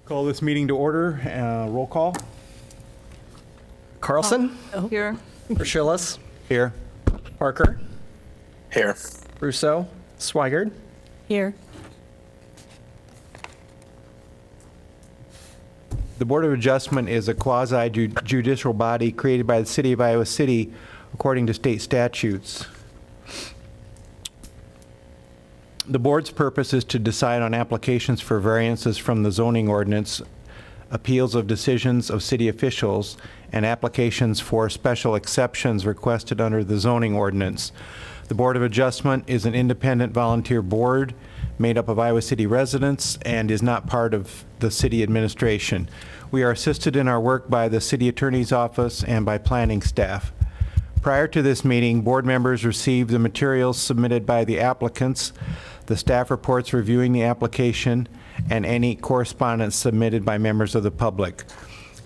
Call this meeting to order. Roll call. Carlson? Here. Rashillis? Here. Parker? Here. Russo? Swigert? Here. The Board of Adjustment is a quasi-judicial body created by the City of Iowa City according to state statutes. The board's purpose is to decide on applications for variances from the zoning ordinance, appeals of decisions of city officials, and applications for special exceptions requested under the zoning ordinance. The Board of Adjustment is an independent volunteer board made up of Iowa City residents and is not part of the city administration. We are assisted in our work by the city attorney's office and by planning staff. Prior to this meeting, board members received the materials submitted by the applicants, the staff reports reviewing the application, and any correspondence submitted by members of the public.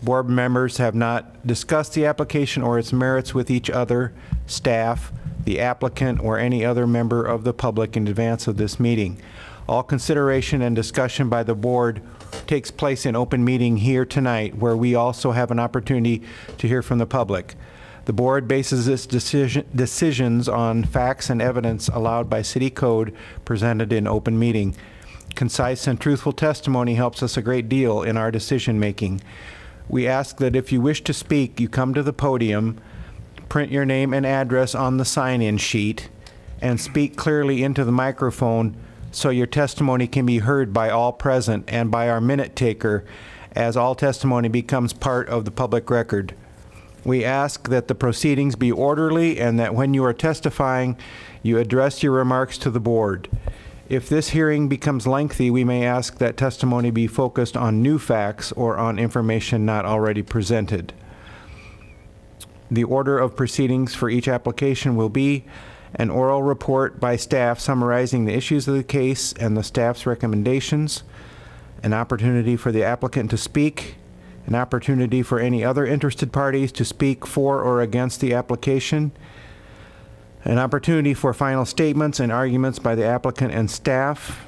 Board members have not discussed the application or its merits with each other, staff, the applicant, or any other member of the public in advance of this meeting. All consideration and discussion by the board takes place in open meeting here tonight, where we also have an opportunity to hear from the public. The board bases its decisions on facts and evidence allowed by city code presented in open meeting. Concise and truthful testimony helps us a great deal in our decision making. We ask that if you wish to speak, you come to the podium, print your name and address on the sign-in sheet, and speak clearly into the microphone so your testimony can be heard by all present and by our minute taker, as all testimony becomes part of the public record. We ask that the proceedings be orderly and that when you are testifying, you address your remarks to the board. If this hearing becomes lengthy, we may ask that testimony be focused on new facts or on information not already presented. The order of proceedings for each application will be an oral report by staff summarizing the issues of the case and the staff's recommendations, an opportunity for the applicant to speak, an opportunity for any other interested parties to speak for or against the application, an opportunity for final statements and arguments by the applicant and staff.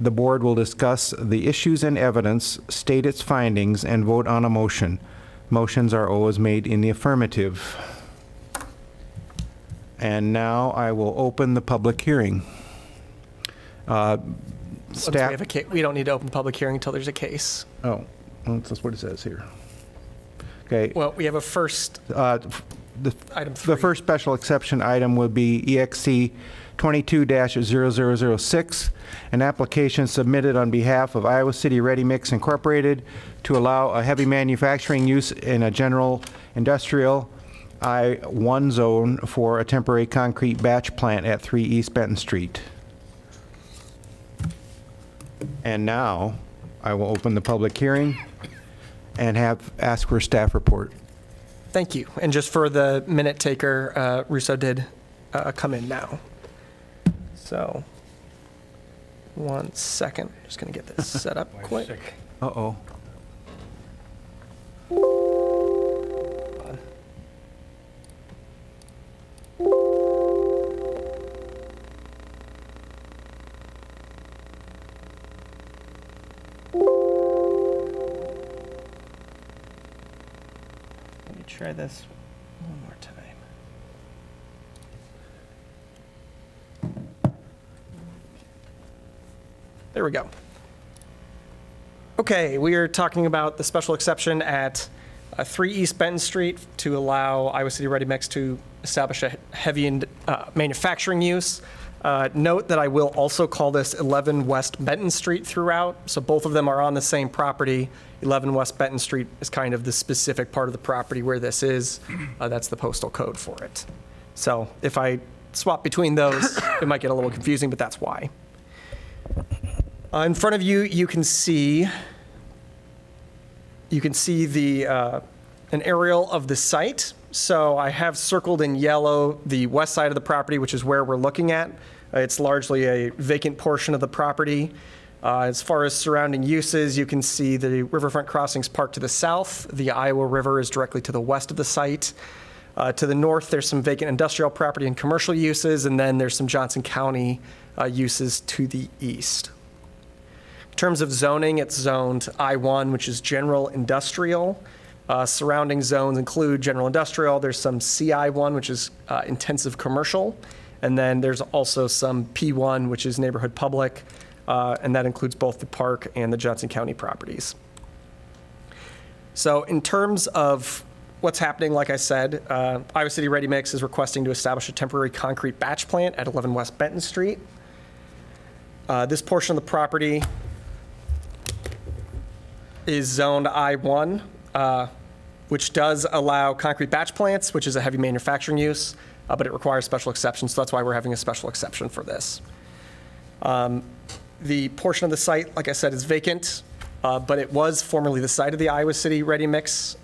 The board will discuss the issues and evidence, state its findings, and vote on a motion. Motions are always made in the affirmative. And now I will open the public hearing. Staff. We don't need to open public hearing until there's a case. Oh, that's what it says here. Okay. Well, we have a first item 3. The first special exception item would be EXC 22-0006, an application submitted on behalf of Iowa City Ready Mix Incorporated to allow a heavy manufacturing use in a general industrial I-1 zone for a temporary concrete batch plant at 3 East Benton Street. And now I will open the public hearing and ask for a staff report. Thank you. And just for the minute taker, Russo did come in now. So, 1 second. Just going to get this set up quick. Uh-oh. Let me try this one more time. There we go. Okay, we are talking about the special exception at 3 East Benton Street to allow Iowa City Ready Mix to establish a heavy manufacturing use. Note that I will also call this 11 West Benton Street throughout, so both of them are on the same property. 11 West Benton Street is kind of the specific part of the property where this is. That's the postal code for it. So if I swap between those, it might get a little confusing, but that's why. In front of you, you can see the an aerial of the site. So I have circled in yellow the west side of the property, which is where we're looking at. It's largely a vacant portion of the property. As far as surrounding uses, you can see the Riverfront Crossings Park to the south. The Iowa River is directly to the west of the site. To the north, there's some vacant industrial property and commercial uses, and then there's some Johnson County uses to the east. In terms of zoning, it's zoned I-1, which is general industrial. Surrounding zones include general industrial. There's some CI-1, which is intensive commercial. And then there's also some P1, which is neighborhood public. And that includes both the park and the Johnson County properties. So in terms of what's happening, like I said, Iowa City Ready Mix is requesting to establish a temporary concrete batch plant at 11 West Benton Street. This portion of the property is zoned I-1, which does allow concrete batch plants, which is a heavy manufacturing use, but it requires special exceptions, so that's why we're having a special exception for this. The portion of the site, like I said, is vacant, but it was formerly the site of the Iowa City Ready Mix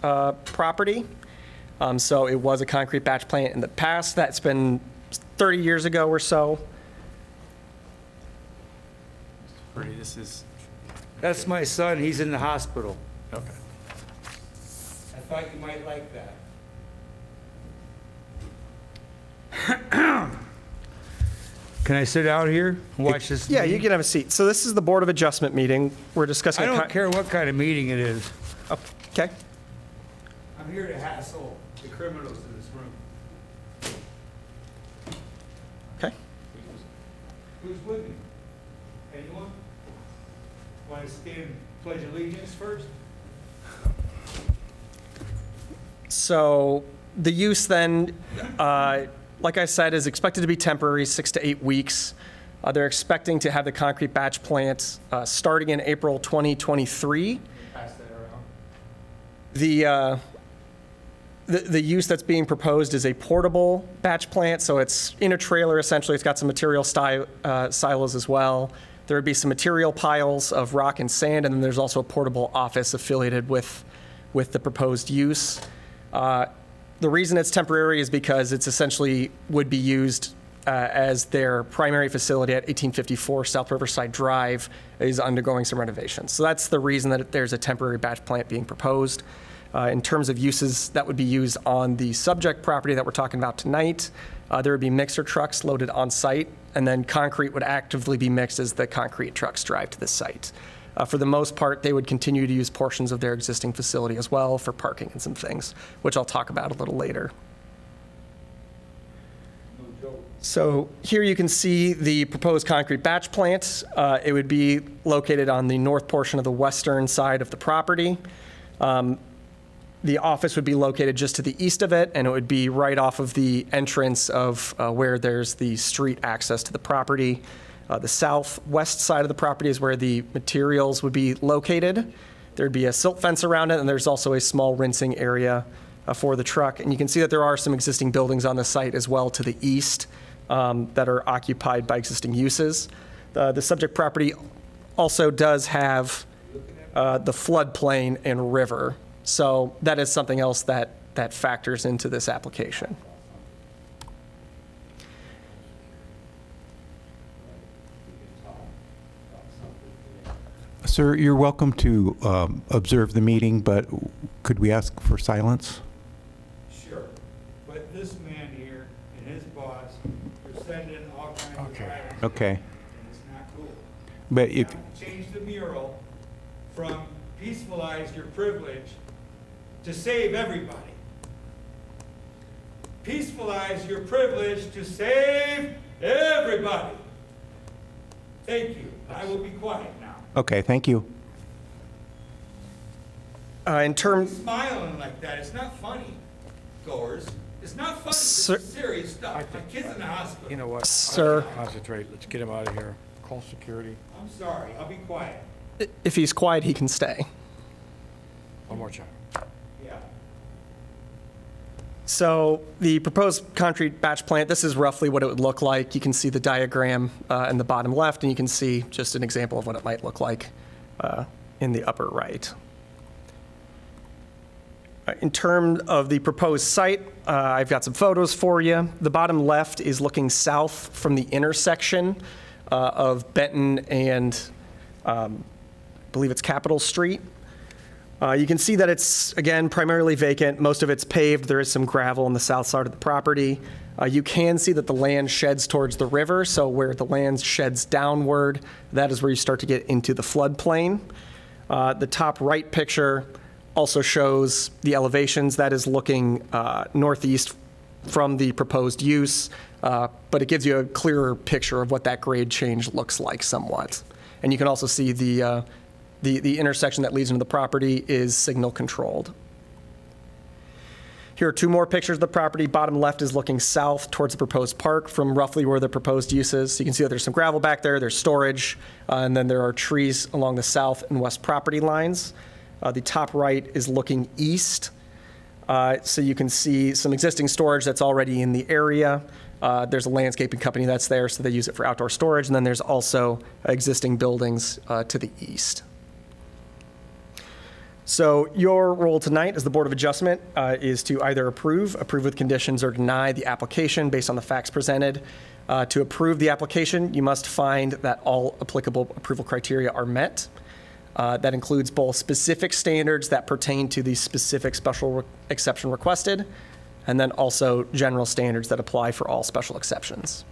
property. So it was a concrete batch plant in the past. That's been 30 years ago or so. That's my son, he's in the hospital. Okay. I thought you might like that. Can I sit out here and watch this? Yeah, you meeting? can have a seat. So this is the Board of Adjustment meeting. We're discussing. I don't care what kind of meeting it is. Okay. I'm here to hassle the criminals in this room. Okay. Who's with me? Anyone? Want to stand and pledge allegiance first? So the use then, like I said, is expected to be temporary, 6 to 8 weeks. They're expecting to have the concrete batch plant starting in April 2023. Pass that around. The use that's being proposed is a portable batch plant, so it's in a trailer essentially. It's got some material silos as well. There would be some material piles of rock and sand, and then there's also a portable office affiliated with the proposed use. The reason it's temporary is because it's essentially would be used as their primary facility at 1854 South Riverside Drive is undergoing some renovations. So that's the reason that there's a temporary batch plant being proposed. In terms of uses that would be used on the subject property that we're talking about tonight, there would be mixer trucks loaded on site, and then concrete would actively be mixed as the concrete trucks drive to the site. For the most part, they would continue to use portions of their existing facility as well for parking and some things, which I'll talk about a little later. So here you can see the proposed concrete batch plant. It would be located on the north portion of the western side of the property. The office would be located just to the east of it, and it would be right off of the entrance of where there's the street access to the property. The southwest side of the property is where the materials would be located. There'd be a silt fence around it, and there's also a small rinsing area for the truck. And you can see that there are some existing buildings on the site as well to the east that are occupied by existing uses. The subject property also does have the floodplain and river. So that is something else that factors into this application. Sir, you're welcome to observe the meeting, but could we ask for silence? Sure. But this man here and his boss are sending all kinds of drivers. Okay. And it's not cool. But You if, have to change the mural from peacefullize your privilege to save everybody. Peacefullize your privilege to save everybody. Thank you. I will be quiet now. okay, thank you. In terms, Smiling like that, it's not funny, goers. It's not funny. Sir- This is serious stuff. My kid's in the hospital. You know what? Sir. Concentrate. Let's get him out of here. Call security. I'm sorry. I'll be quiet. if he's quiet, he can stay. One more time. Yeah. So the proposed concrete batch plant, this is roughly what it would look like. You can see the diagram in the bottom left, and you can see just an example of what it might look like in the upper right. In terms of the proposed site, I've got some photos for you. The bottom left is looking south from the intersection of Benton and I believe it's Capitol Street. You can see that it's, again, primarily vacant. Most of it's paved. There is some gravel on the south side of the property. You can see that the land sheds towards the river, so where the land sheds downward, that is where you start to get into the floodplain. The top right picture also shows the elevations. That is looking northeast from the proposed use, but it gives you a clearer picture of what that grade change looks like somewhat. And you can also see the intersection that leads into the property is signal controlled. Here are two more pictures of the property. Bottom left is looking south towards the proposed park from roughly where the proposed use is. So you can see that there's some gravel back there, there's storage, and then there are trees along the south and west property lines. The top right is looking east. So you can see some existing storage that's already in the area. There's a landscaping company that's there, so they use it for outdoor storage. And then there's also existing buildings to the east. So your role tonight as the Board of Adjustment is to either approve with conditions, or deny the application based on the facts presented. To approve the application, you must find that all applicable approval criteria are met. That includes both specific standards that pertain to the specific special exception requested, and then also general standards that apply for all special exceptions.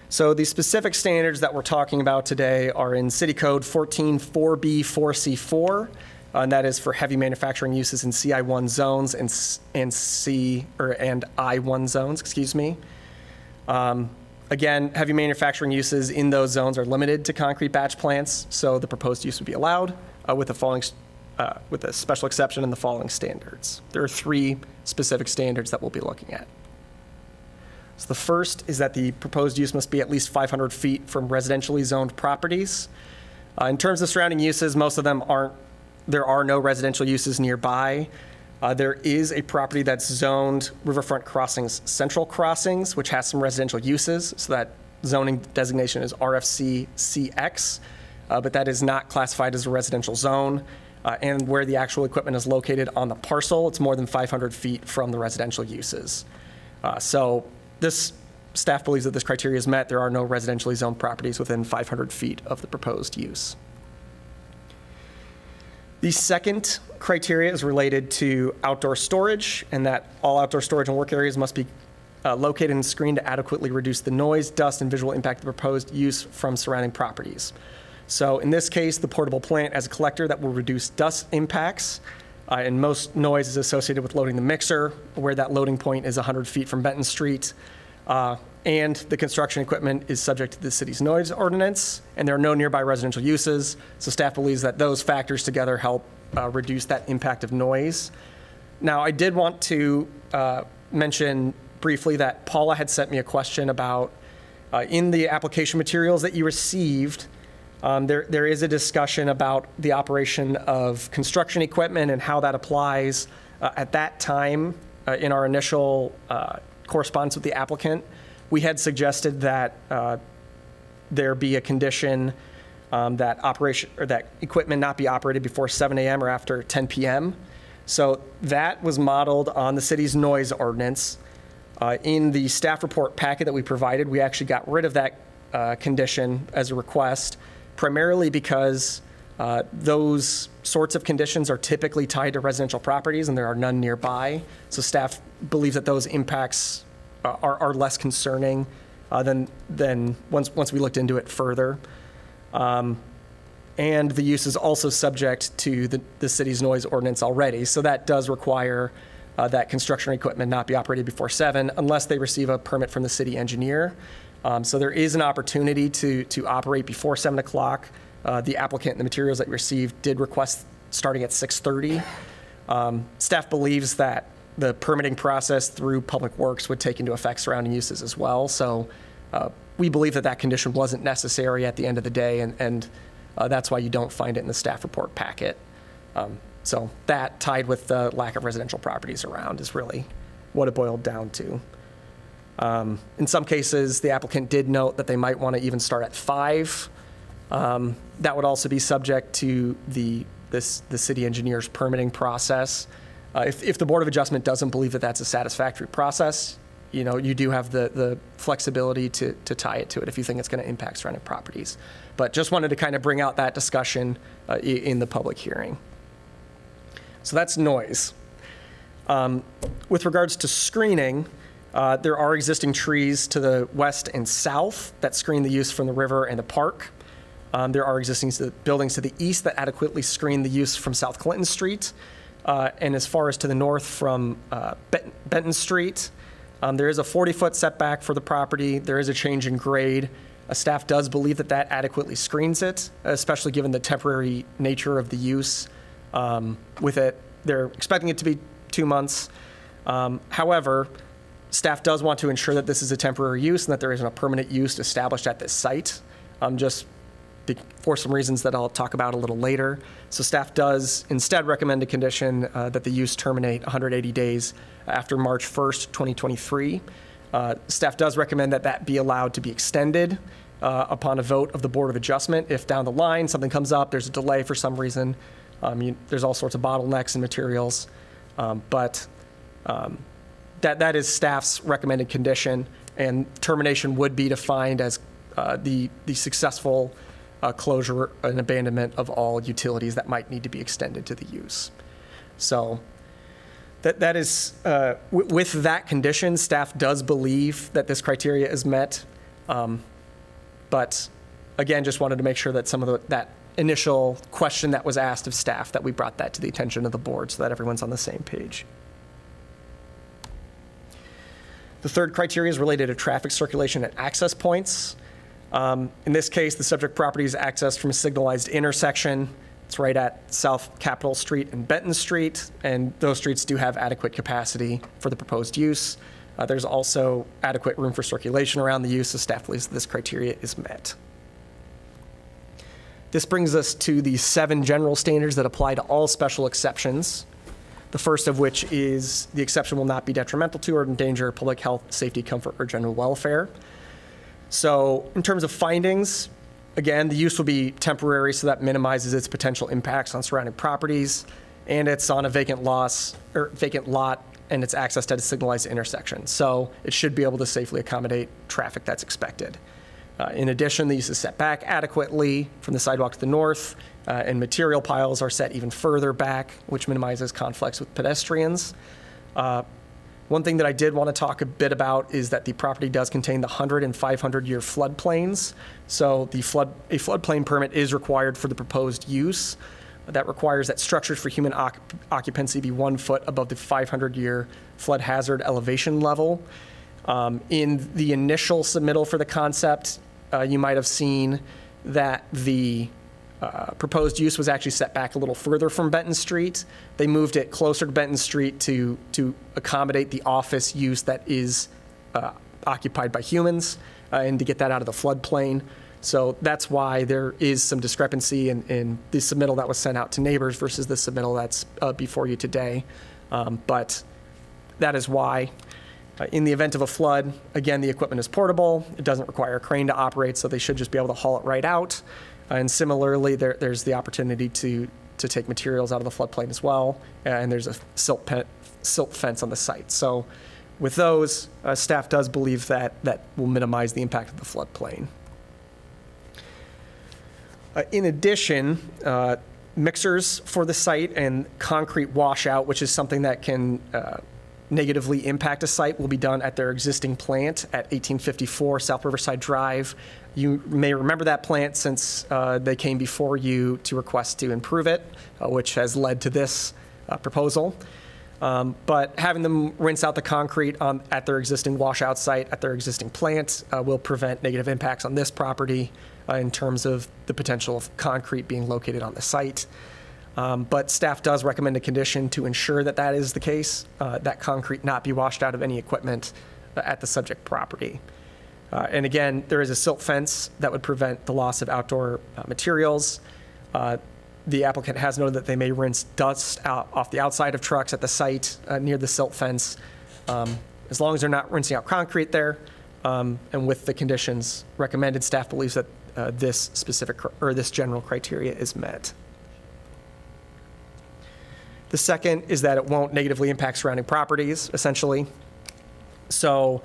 So the specific standards that we're talking about today are in City Code 144B4C4, and that is for heavy manufacturing uses in CI1 zones and I1 zones, excuse me. Again, heavy manufacturing uses in those zones are limited to concrete batch plants, so the proposed use would be allowed with a special exception in the following standards. There are three specific standards that we'll be looking at. So the first is that the proposed use must be at least 500 feet from residentially zoned properties. In terms of surrounding uses, most of them there are no residential uses nearby. There is a property that's zoned Riverfront Crossings Central Crossings, which has some residential uses. So that zoning designation is RFC CX, but that is not classified as a residential zone. And where the actual equipment is located on the parcel, it's more than 500 feet from the residential uses. So this staff believes that this criteria is met. There are no residentially zoned properties within 500 feet of the proposed use. The second criteria is related to outdoor storage, and that all outdoor storage and work areas must be located and screened to adequately reduce the noise, dust, and visual impact of the proposed use from surrounding properties. So in this case, the portable plant has a collector that will reduce dust impacts, and most noise is associated with loading the mixer, where that loading point is 100 feet from Benton Street. And the construction equipment is subject to the city's noise ordinance, and there are no nearby residential uses. So staff believes that those factors together help reduce that impact of noise. Now, I did want to mention briefly that Paula had sent me a question about in the application materials that you received, there is a discussion about the operation of construction equipment and how that applies. At that time, in our initial correspondence with the applicant, we had suggested that there be a condition that equipment not be operated before 7 a.m. or after 10 p.m. So that was modeled on the city's noise ordinance. In the staff report packet that we provided, we actually got rid of that condition as a request, primarily because those sorts of conditions are typically tied to residential properties and there are none nearby. So staff believes that those impacts are less concerning than once we looked into it further. And the use is also subject to the city's noise ordinance already. So that does require that construction equipment not be operated before 7 unless they receive a permit from the city engineer. So there is an opportunity to operate before 7 o'clock. The applicant and the materials that we received did request starting at 6:30. Staff believes that the permitting process through Public Works would take into effect surrounding uses as well. So we believe that condition wasn't necessary at the end of the day, and that's why you don't find it in the staff report packet. So that, tied with the lack of residential properties around, is really what it boiled down to. In some cases, the applicant did note that they might want to even start at 5. That would also be subject to the city engineer's permitting process. If the Board of Adjustment doesn't believe that that's a satisfactory process, you do have the flexibility to tie it to it if you think it's going to impact surrounding properties. But just wanted to kind of bring out that discussion in the public hearing. So that's noise. With regards to screening, there are existing trees to the west and south that screen the use from the river and the park. There are existing buildings to the east that adequately screen the use from South Clinton Street. And as far as to the north from Benton Street, there is a 40-foot setback for the property. There is a change in grade. Staff does believe that that adequately screens it, especially given the temporary nature of the use. With it, they're expecting it to be 2 months. However, staff does want to ensure that this is a temporary use and that there isn't a permanent use established at this site, for some reasons that I'll talk about a little later. So staff does instead recommend a condition that the use terminate 180 days after March 1st, 2023. Staff does recommend that that be allowed to be extended upon a vote of the Board of Adjustment. If down the line something comes up, there's a delay for some reason, there's all sorts of bottlenecks and materials, but that is staff's recommended condition, and termination would be defined as the successful closure and abandonment of all utilities that might need to be extended to the use. So that is, with that condition, staff does believe that this criteria is met. But again, just wanted to make sure that some of that initial question that was asked of staff, that we brought that to the attention of the board so that everyone's on the same page. The third criteria is related to traffic circulation at access points. In this case, the subject property is accessed from a signalized intersection. It's right at South Capitol Street and Benton Street, and those streets do have adequate capacity for the proposed use. There's also adequate room for circulation around the use, so staff believes that this criteria is met. This brings us to the 7 general standards that apply to all special exceptions. The first of which is the exception will not be detrimental to or endanger public health, safety, comfort, or general welfare. So in terms of findings, again, the use will be temporary, so that minimizes its potential impacts on surrounding properties, and it's on a vacant lot, and it's accessed at a signalized intersection. So it should be able to safely accommodate traffic that's expected. In addition, the use is set back adequately from the sidewalk to the north, and material piles are set even further back, which minimizes conflicts with pedestrians. One thing that I did want to talk a bit about is that the property does contain the 100 and 500-year floodplains. So a floodplain permit is required for the proposed use. That requires that structures for human occupancy be 1 foot above the 500-year flood hazard elevation level. In the initial submittal for the concept, you might have seen that the proposed use was actually set back a little further from Benton Street. They moved it closer to Benton Street to accommodate the office use that is occupied by humans and to get that out of the floodplain. So that's why there is some discrepancy in the submittal that was sent out to neighbors versus the submittal that's before you today. But that is why. In the event of a flood, again, the equipment is portable. It doesn't require a crane to operate, so they should just be able to haul it right out. And similarly, there's the opportunity to take materials out of the floodplain as well, and there's a silt fence on the site. So with those, staff does believe that will minimize the impact of the floodplain. In addition, mixers for the site and concrete washout, which is something that can negatively impact a site, will be done at their existing plant at 1854 South Riverside Drive. You may remember that plant since they came before you to request to improve it, which has led to this proposal. But having them rinse out the concrete at their existing washout site at their existing plant will prevent negative impacts on this property in terms of the potential of concrete being located on the site. But staff does recommend a condition to ensure that that is the case, that concrete not be washed out of any equipment at the subject property. And again, there is a silt fence that would prevent the loss of outdoor materials. The applicant has noted that they may rinse dust out off the outside of trucks at the site near the silt fence, as long as they're not rinsing out concrete there. And with the conditions recommended, staff believes that this general criteria is met. The second is that it won't negatively impact surrounding properties, essentially. So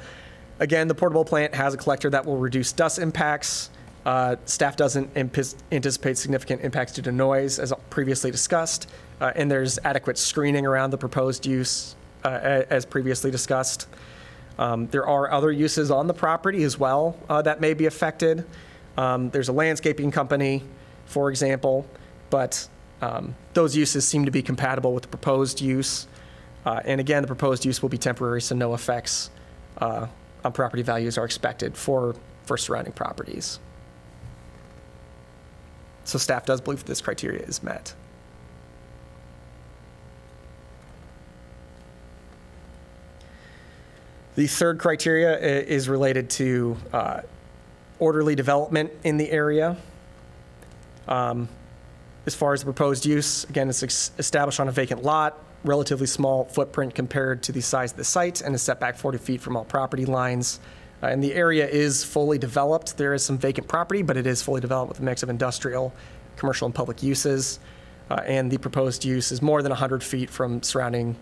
again, the portable plant has a collector that will reduce dust impacts. Staff doesn't anticipate significant impacts due to noise, as previously discussed. And there's adequate screening around the proposed use as previously discussed. There are other uses on the property as well that may be affected. There's a landscaping company, for example, but those uses seem to be compatible with the proposed use. And again, the proposed use will be temporary, so no effects on property values are expected for surrounding properties. So staff does believe that this criteria is met. The third criteria is related to orderly development in the area. As far as the proposed use, again, it's established on a vacant lot, relatively small footprint compared to the size of the site, and is set back 40 feet from all property lines. And the area is fully developed. There is some vacant property, but it is fully developed with a mix of industrial, commercial, and public uses. And the proposed use is more than 100 feet from surrounding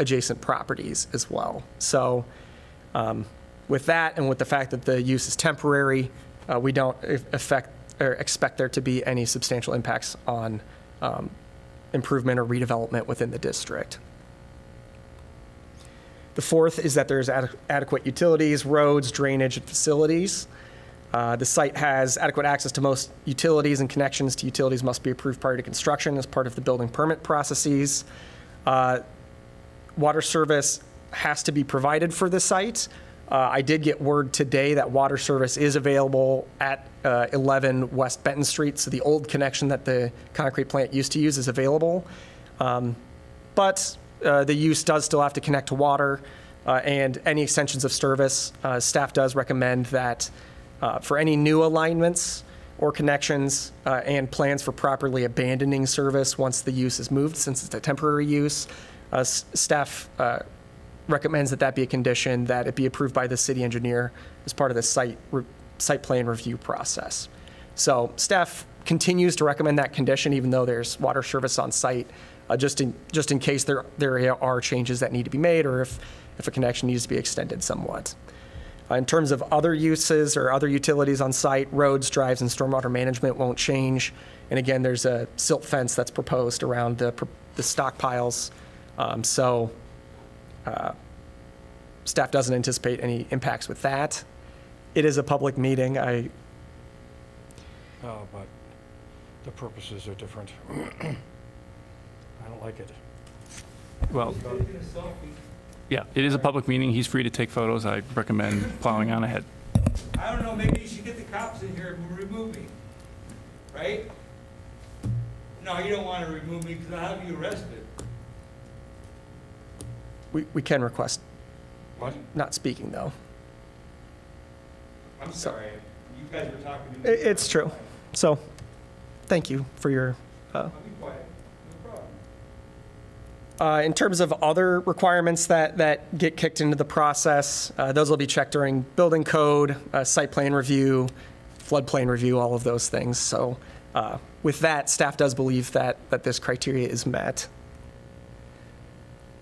adjacent properties as well. So with that, and with the fact that the use is temporary, we don't expect there to be any substantial impacts on improvement or redevelopment within the district. The fourth is that there's adequate utilities, roads, drainage, and facilities. The site has adequate access to most utilities, and connections to utilities must be approved prior to construction as part of the building permit processes. Water service has to be provided for the site. I did get word today that water service is available at 11 West Benton Street, so the old connection that the concrete plant used to use is available. But the use does still have to connect to water, and any extensions of service. Staff does recommend that for any new alignments or connections and plans for properly abandoning service once the use is moved, since it's a temporary use, staff recommends that that be a condition, that it be approved by the city engineer as part of the site plan review process. So staff continues to recommend that condition, even though there's water service on site, just in case there are changes that need to be made, or if a connection needs to be extended somewhat. In terms of other uses or other utilities on site, roads, drives, and stormwater management won't change. And again, there's a silt fence that's proposed around the stockpiles. Staff doesn't anticipate any impacts with that. It is a public meeting. Oh, but the purposes are different. I don't like it. Well, yeah, it is a public meeting. He's free to take photos. I recommend plowing on ahead. I don't know, maybe you should get the cops in here and remove me, right? No, you don't want to remove me because I'll have you arrested. We can request What? not speaking, though. I'm sorry, you guys were talking to me. It's true. So, thank you for your. I'll be quiet, no problem. In terms of other requirements that get kicked into the process, those will be checked during building code, site plan review, floodplain review, all of those things. So, with that, staff does believe that this criteria is met.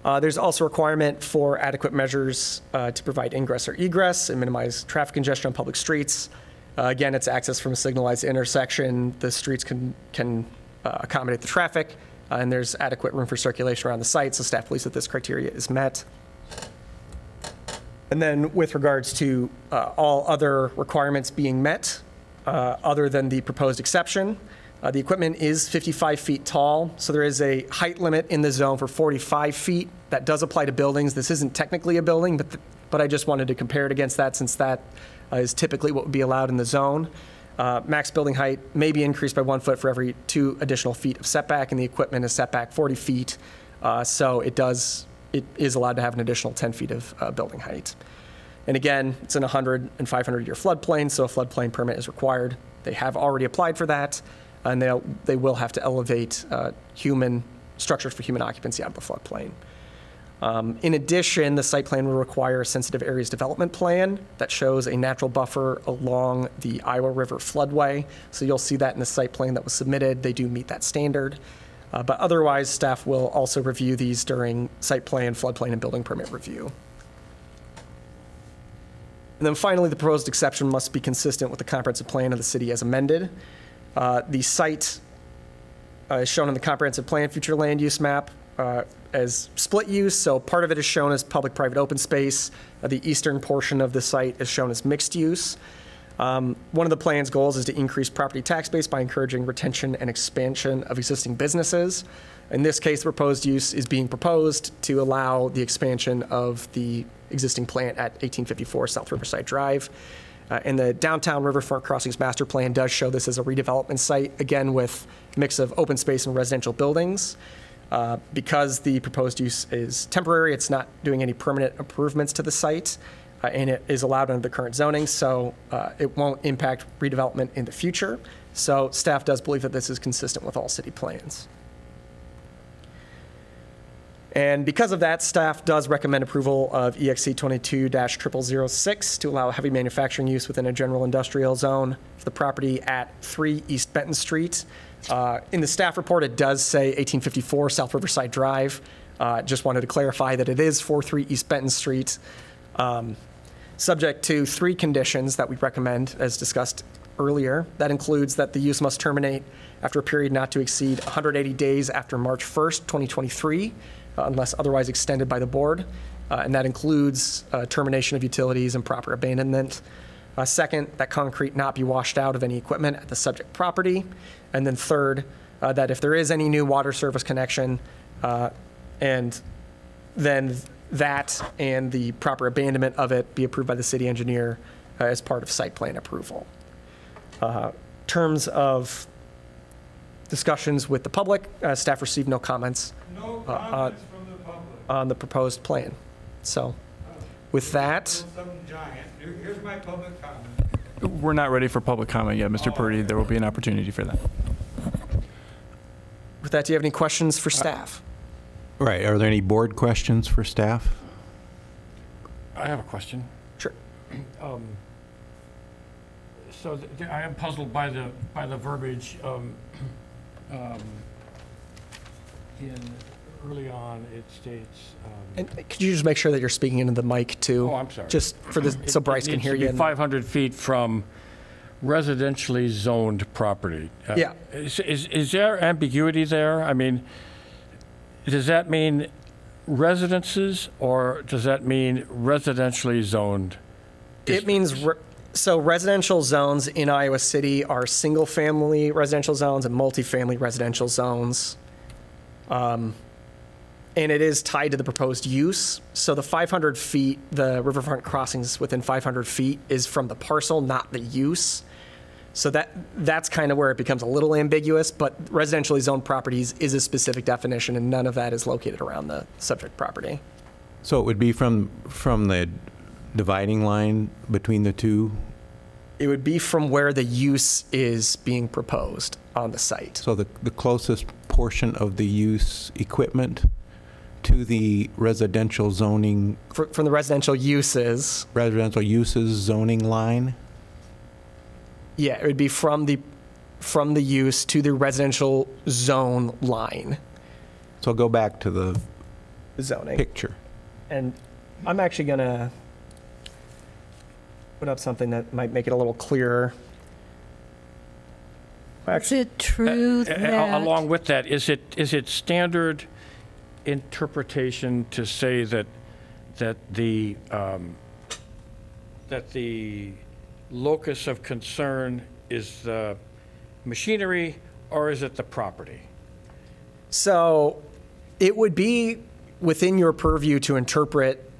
There's also a requirement for adequate measures to provide ingress or egress and minimize traffic congestion on public streets. Again, it's access from a signalized intersection. The streets can accommodate the traffic, and there's adequate room for circulation around the site, so staff believes that this criteria is met. And then with regards to all other requirements being met, other than the proposed exception, the equipment is 55 feet tall, so there is a height limit in the zone for 45 feet. That does apply to buildings. This isn't technically a building, but I just wanted to compare it against that, since that is typically what would be allowed in the zone. Max building height may be increased by 1 foot for every 2 additional feet of setback, and the equipment is set back 40 feet, so it is allowed to have an additional 10 feet of building height. And again, it's in a 100 and 500 year floodplain, so a floodplain permit is required. They have already applied for that, and they will have to elevate human structures for human occupancy out of the floodplain. In addition, the site plan will require a sensitive areas development plan that shows a natural buffer along the Iowa River floodway. So you'll see that in the site plan that was submitted. They do meet that standard. But otherwise, staff will also review these during site plan, floodplain, and building permit review. And then finally, the proposed exception must be consistent with the comprehensive plan of the city as amended. The site is shown in the comprehensive plan future land use map. as split use, so part of it is shown as public-private open space. The eastern portion of the site is shown as mixed use. One of the plan's goals is to increase property tax base by encouraging retention and expansion of existing businesses. In this case, the proposed use is being proposed to allow the expansion of the existing plant at 1854 South Riverside Drive. And the downtown Riverfront Crossings master plan does show this as a redevelopment site, again with a mix of open space and residential buildings. Because the proposed use is temporary, it's not doing any permanent improvements to the site, and it is allowed under the current zoning, so it won't impact redevelopment in the future. So staff does believe that this is consistent with all city plans. And because of that, staff does recommend approval of EXC 22-0006 to allow heavy manufacturing use within a general industrial zone for the property at 3 East Benton Street. In the staff report, it does say 1854 South Riverside Drive. Just wanted to clarify that it is 43 East Benton Street, subject to 3 conditions that we recommend, as discussed earlier. That includes that the use must terminate after a period not to exceed 180 days after March 1st, 2023, unless otherwise extended by the board. And that includes termination of utilities and proper abandonment. Second, that concrete not be washed out of any equipment at the subject property. And then third, that if there is any new water service connection, and then that and the proper abandonment of it be approved by the city engineer as part of site plan approval. Terms of discussions with the public, staff received no comments. No comments from the public. On the proposed plan. So with that, Something giant. Here's my public comment. We're not ready for public comment yet, Mr. Purdy. There will be an opportunity for that. with that, do you have any questions for staff? Right. Are there any board questions for staff? I have a question. Sure. So I am puzzled by the verbiage. Early on, it states. And could you just make sure that you're speaking into the mic too? Oh, I'm sorry. Just for this, so Bryce can hear you. It needs to be 500 feet from residentially zoned property. Yeah. Is there ambiguity there? I mean, does that mean residences or does that mean residentially zoned? It means, so residential zones in Iowa City are single-family residential zones and multifamily residential zones. And it is tied to the proposed use. So the 500 feet, the riverfront crossings within 500 feet is from the parcel, not the use. So that's kind of where it becomes a little ambiguous, but residentially zoned properties is a specific definition and none of that is located around the subject property. So it would be from the dividing line between the two? It would be from where the use is being proposed on the site. So the closest portion of the use equipment to the residential zoning, From the residential uses, zoning line? yeah, it would be from the use to the residential zone line So go back to the zoning. picture. And I'm actually going to put up something that might make it a little clearer. Is it true that? Along with that, is it standard interpretation to say that the locus of concern is the machinery or is it the property? So it would be within your purview to interpret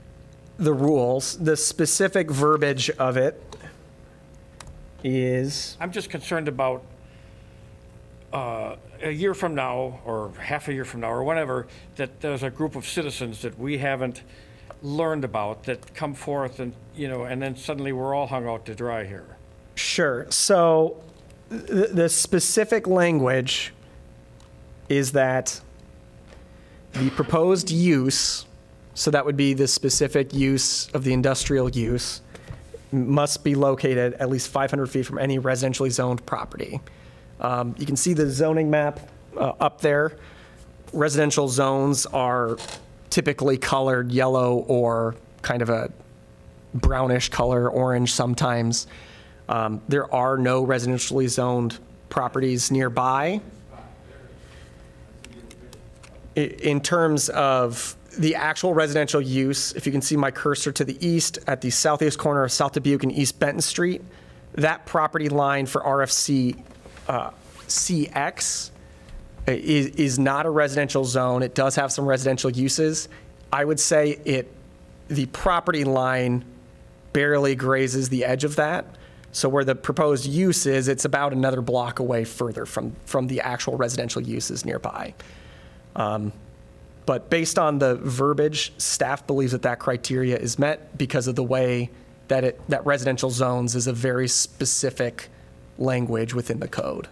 the rules. The specific verbiage of it is, I'm just concerned about a year from now or half a year from now or whatever, that there's a group of citizens that we haven't learned about that come forth and, and then suddenly we're all hung out to dry here. sure. So the specific language is that the proposed use, so that would be the specific use of the industrial use, must be located at least 500 feet from any residentially zoned property. You can see the zoning map up there. Residential zones are typically colored yellow or kind of a brownish color, orange sometimes. There are no residentially zoned properties nearby. In terms of the actual residential use, if you can see my cursor to the east at the southeast corner of South Dubuque and East Benton Street, that property line for RFC CX is not a residential zone. It does have some residential uses. I would say the property line barely grazes the edge of that. So where the proposed use is, it's about another block away further from the actual residential uses nearby. But based on the verbiage, staff believes that criteria is met because of the way that residential zones is a very specific language within the code.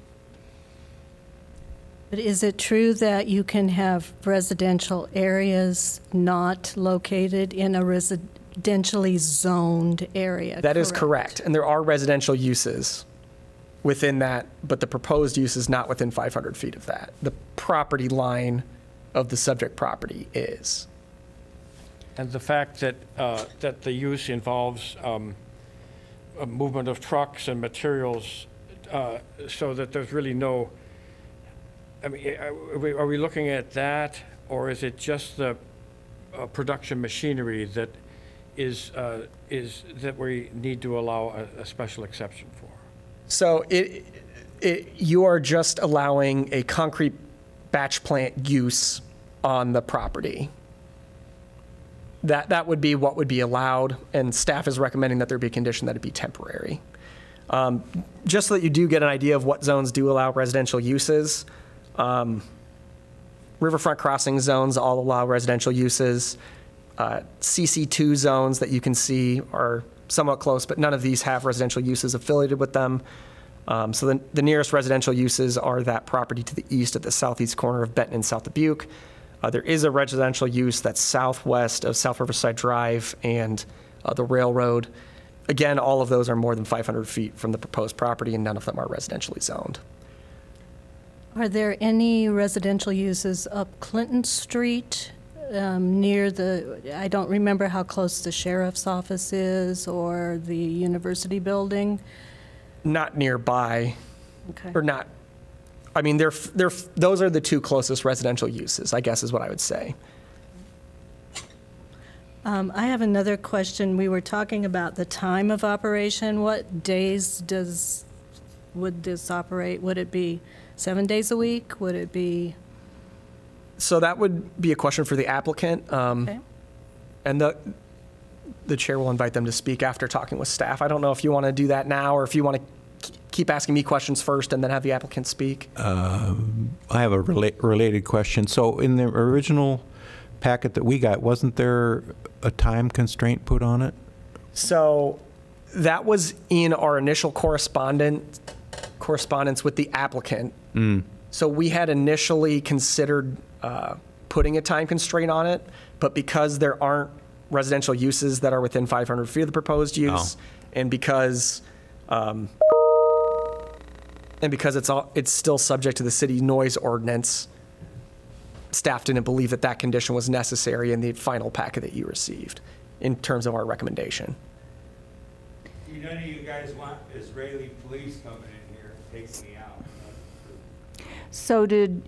But is it true that you can have residential areas not located in a residentially zoned area? That is correct. And there are residential uses within that, but the proposed use is not within 500 feet of that. The property line of the subject property is. And the fact that, that the use involves a movement of trucks and materials so that there's really no, I mean, are we looking at that, or is it just the production machinery that is that we need to allow a special exception for? So you are just allowing a concrete batch plant use on the property. That would be what would be allowed, and staff is recommending that there be a condition that it be temporary. Just so that you do get an idea of what zones do allow residential uses, riverfront crossing zones all allow residential uses. CC2 zones that you can see are somewhat close, but none of these have residential uses affiliated with them. So the nearest residential uses are that property to the east at the southeast corner of Benton and South Dubuque. There is a residential use that's southwest of South Riverside Drive and the railroad. Again, all of those are more than 500 feet from the proposed property, and none of them are residentially zoned. Are there any residential uses up Clinton Street near I don't remember how close the sheriff's office is or the university building? Not nearby, Okay. or not. I mean, those are the two closest residential uses, I guess is what I would say. I have another question. We were talking about the time of operation. What days would this operate? Would it be 7 days a week? Would it be? So that would be a question for the applicant. Okay. And the chair will invite them to speak after talking with staff. I don't know if you want to do that now or if you want to keep asking me questions first and then have the applicant speak. I have a related question. So in the original packet that we got, wasn't there a time constraint put on it? So that was in our initial correspondence with the applicant. So we had initially considered putting a time constraint on it, but because there aren't residential uses that are within 500 feet of the proposed use, and because it's still subject to the city noise ordinance, staff didn't believe that condition was necessary in the final packet that you received in terms of our recommendation. None of you guys want Israeli police coming in here and taking me out. So did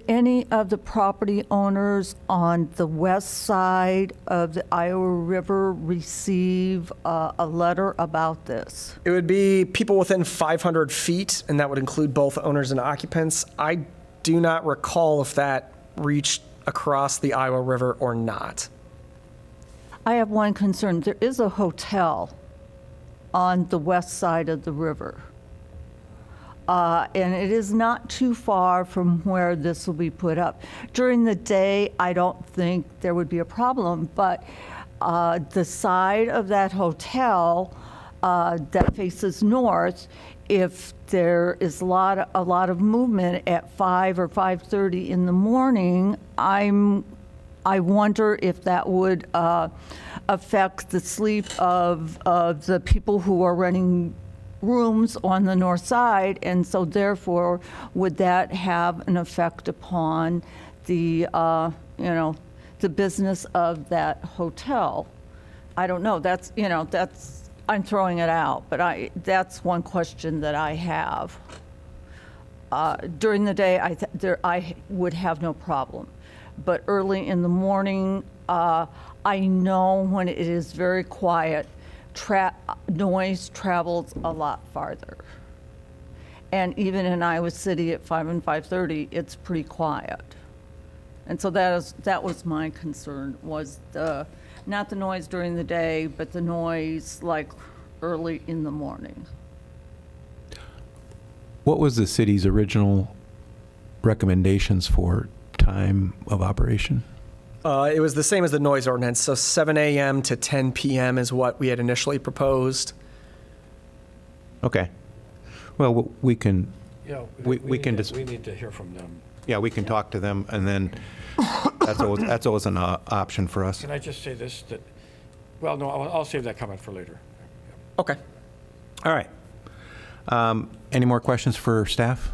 any of the property owners on the west side of the Iowa River receive a letter about this? It would be people within 500 feet, and that would include both owners and occupants. I do not recall if that reached across the Iowa River or not. I have one concern. There is a hotel on the west side of the river. And it is not too far from where this will be put up. During the day, I don't think there would be a problem, but the side of that hotel that faces north, if there is a lot of movement at 5 or 5:30 in the morning, I wonder if that would affect the sleep of the people who are renting rooms on the north side, and so therefore would that have an effect upon the the business of that hotel? I don't know. That's I'm throwing it out, but that's one question that I have. during the day, I would have no problem. But early in the morning, I know when it is very quiet, noise travels a lot farther. And even in Iowa City at 5 and 5:30, it's pretty quiet. And so that was my concern, was not the noise during the day, but the noise like early in the morning. What was the city's original recommendations for time of operation? It was the same as the noise ordinance, so 7 a.m. to 10 p.m. is what we had initially proposed. Okay. Well, we can, Yeah, We we can need dis- to- we need to hear from them. yeah, we can talk to them, and then that's always an option for us. Can I just say this, that, well, no, I'll save that comment for later. Okay. All right. Any more questions for staff?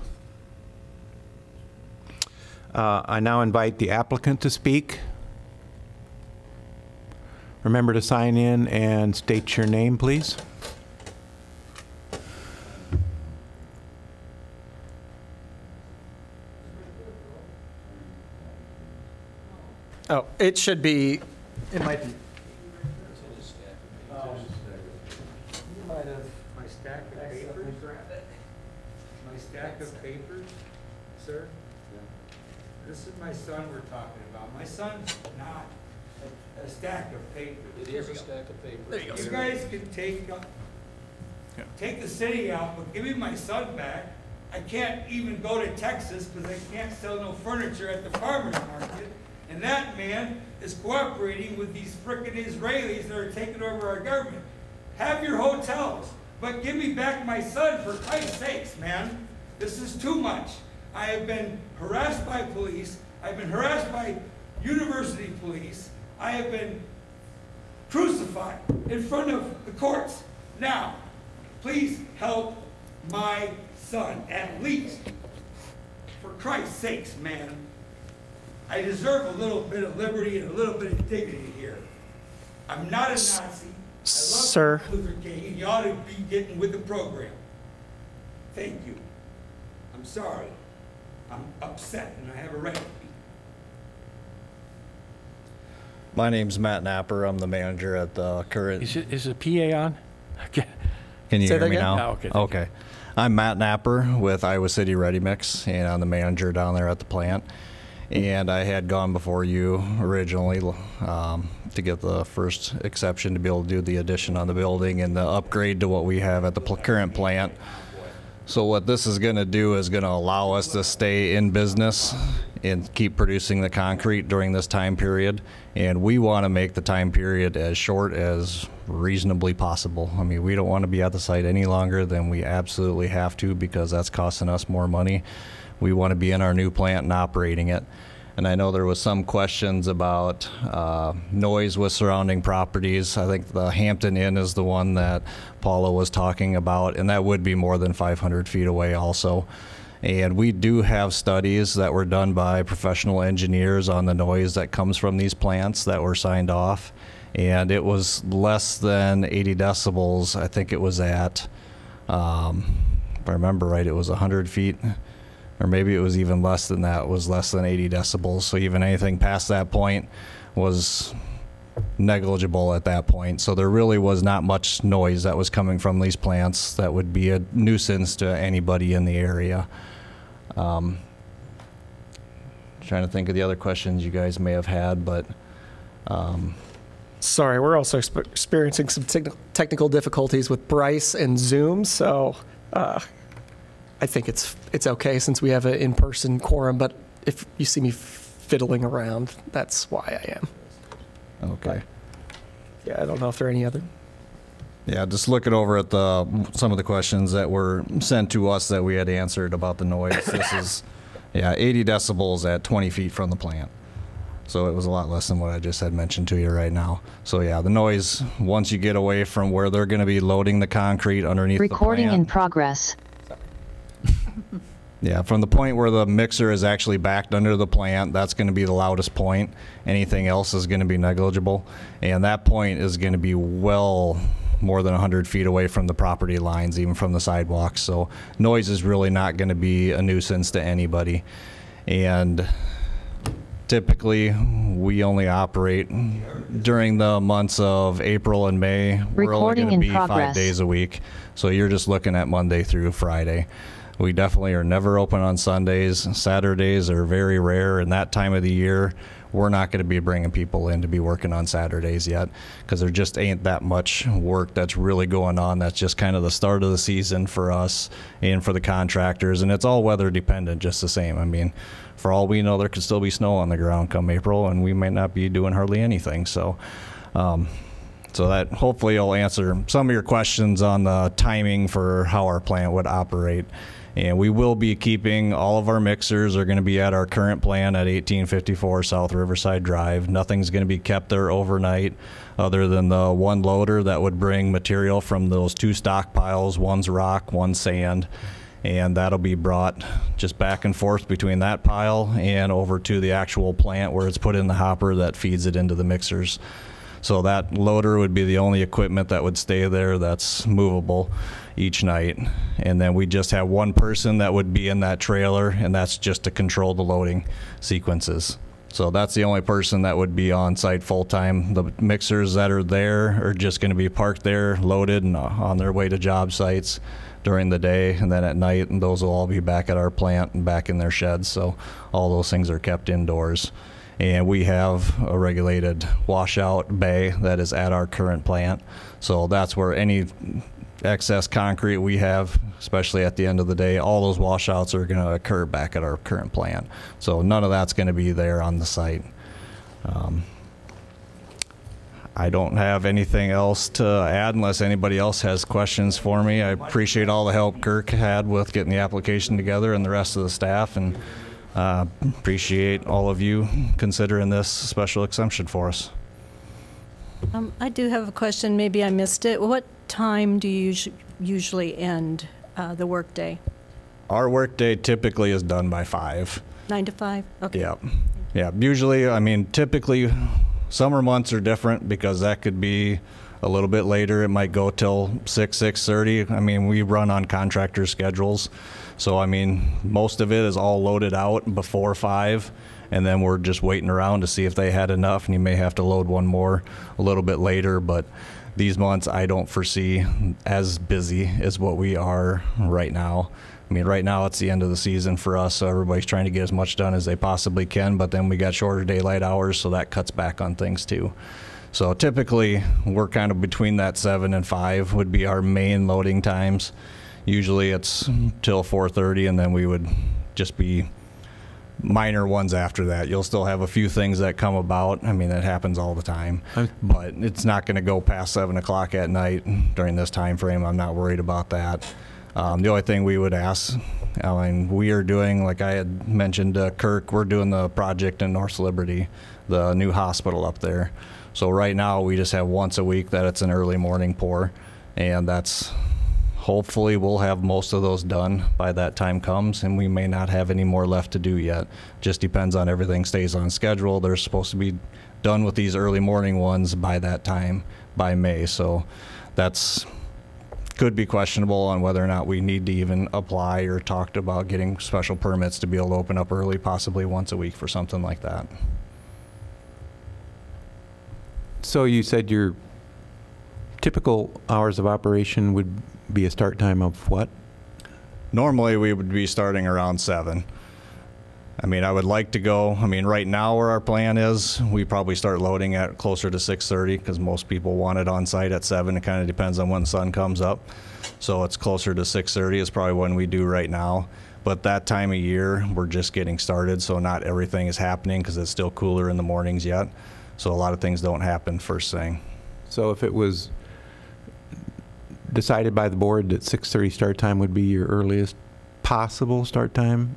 I now invite the applicant to speak. Remember to sign in and state your name, please. Oh, it should be, it might be. My stack of papers? My stack of papers, sir? This is my son we're talking about. My son's not a stack of papers. It is a stack of paper. There you go. You guys can take the city out, but give me my son back. I can't even go to Texas because I can't sell no furniture at the farmer's market. And that man is cooperating with these frickin' Israelis that are taking over our government. Have your hotels, but give me back my son, for Christ's sakes, man. This is too much. I have been harassed by police. I've been harassed by university police. I have been crucified in front of the courts. Now, please help my son, at least. For Christ's sakes, man. I deserve a little bit of liberty and a little bit of dignity here. I'm not a Nazi. I love Sir. Martin Luther King, and you ought to be getting with the program. Thank you. I'm sorry. I'm upset, and I have a right to be. My name's Matt Napper. I'm the manager at the current. Is the PA on? Okay. Can you Say hear that me again? now? Oh, okay, thank you. Okay. I'm Matt Napper with Iowa City Ready Mix, and I'm the manager down there at the plant. And I had gone before you originally to get the first exception to be able to do the addition on the building and the upgrade to what we have at the current plant. So what this is going to do is going to allow us to stay in business and keep producing the concrete during this time period. And we want to make the time period as short as reasonably possible. I mean, we don't want to be at the site any longer than we absolutely have to, because that's costing us more money. We want to be in our new plant and operating it. And I know there was some questions about noise with surrounding properties. I think the Hampton Inn is the one that Paula was talking about, and that would be more than 500 feet away also. And we do have studies that were done by professional engineers on the noise that comes from these plants that were signed off. And it was less than 80 decibels. I think it was at, if I remember right, it was 100 feet. Or maybe it was even less than that. It was less than 80 decibels. So even anything past that point was negligible at that point. So there really was not much noise that was coming from these plants that would be a nuisance to anybody in the area. Trying to think of the other questions you guys may have had, but Sorry, we're also experiencing some technical difficulties with Bryce and Zoom, so I think it's okay since we have an in-person quorum, but if you see me fiddling around, that's why I am. okay. Yeah, I don't know if there are any other. Yeah, just looking over at some of the questions that were sent to us that we had answered about the noise. This is, 80 decibels at 20 feet from the plant. So it was a lot less than what I just had mentioned to you right now. So yeah, the noise, once you get away from where they're going to be loading the concrete underneath the plant. Recording in progress. Yeah, from the point where the mixer is actually backed under the plant, that's going to be the loudest point. Anything else is going to be negligible. And that point is going to be well more than 100 feet away from the property lines, even from the sidewalks. So noise is really not going to be a nuisance to anybody. And typically, we only operate during the months of April and May. We're only going to be 5 days a week. So you're just looking at Monday through Friday. We definitely are never open on Sundays. Saturdays are very rare, and that time of the year, we're not going to be bringing people in to be working on Saturdays yet, because there just ain't that much work that's really going on. That's just kind of the start of the season for us and for the contractors, and it's all weather dependent just the same. I mean, for all we know, there could still be snow on the ground come April, and we might not be doing hardly anything. So so that hopefully will answer some of your questions on the timing for how our plant would operate. And we will be keeping all of our mixers are going to be at our current plant at 1854 South Riverside Drive. Nothing's going to be kept there overnight other than the one loader that would bring material from those 2 stockpiles. One's rock, one's sand. And that'll be brought just back and forth between that pile and over to the actual plant where it's put in the hopper that feeds it into the mixers. So that loader would be the only equipment that would stay there that's movable each night. And then we just have one person that would be in that trailer, and that's just to control the loading sequences. So that's the only person that would be on site full time. The mixers that are there are just going to be parked there, loaded, and on their way to job sites during the day, and then at night, and those will all be back at our plant and back in their sheds. So all those things are kept indoors. And we have a regulated washout bay that is at our current plant. So that's where any excess concrete we have, especially at the end of the day, all those washouts are going to occur back at our current plant. So none of that's going to be there on the site. I don't have anything else to add unless anybody else has questions for me. I appreciate all the help Kirk had with getting the application together and the rest of the staff, and appreciate all of you considering this special exemption for us. I do have a question. Maybe I missed it. What time do you usually end the workday? Our workday typically is done by 5. 9 to 5? Okay. Yeah. Yeah. Usually, I mean, typically, summer months are different because that could be a little bit later. It might go till 6:30. I mean, we run on contractor schedules. So, I mean, most of it is all loaded out before 5, and then we're just waiting around to see if they had enough, and you may have to load one more a little bit later. But these months, I don't foresee as busy as what we are right now. I mean, right now it's the end of the season for us, so everybody's trying to get as much done as they possibly can, but then we got shorter daylight hours, so that cuts back on things too. So typically, we're kind of between that 7 and 5 would be our main loading times. Usually it's till 4:30, and then we would just be minor ones after that. You'll still have a few things that come about. I mean, that happens all the time, but it's not going to go past 7 o'clock at night during this time frame. I'm not worried about that. The only thing we would ask, I mean, we are doing, like I had mentioned to Kirk, we're doing the project in North Liberty, the new hospital up there. So right now we just have once a week that it's an early morning pour, and that's hopefully we'll have most of those done by that time comes, and we may not have any more left to do yet. Just depends on everything stays on schedule. They're supposed to be done with these early morning ones by that time, by May. So that's could be questionable on whether or not we need to even apply or talk about getting special permits to be able to open up early, possibly once a week for something like that. So you said your typical hours of operation would be a start time of what? Normally we would be starting around 7. I mean, I would like to go, I mean, right now where our plan is, we probably start loading at closer to 6:30 because most people want it on site at 7. It kind of depends on when the sun comes up. So it's closer to 6:30 is probably when we do right now. But that time of year, we're just getting started, so not everything is happening because it's still cooler in the mornings yet. So a lot of things don't happen first thing. So if it was decided by the board that 6:30 start time would be your earliest possible start time,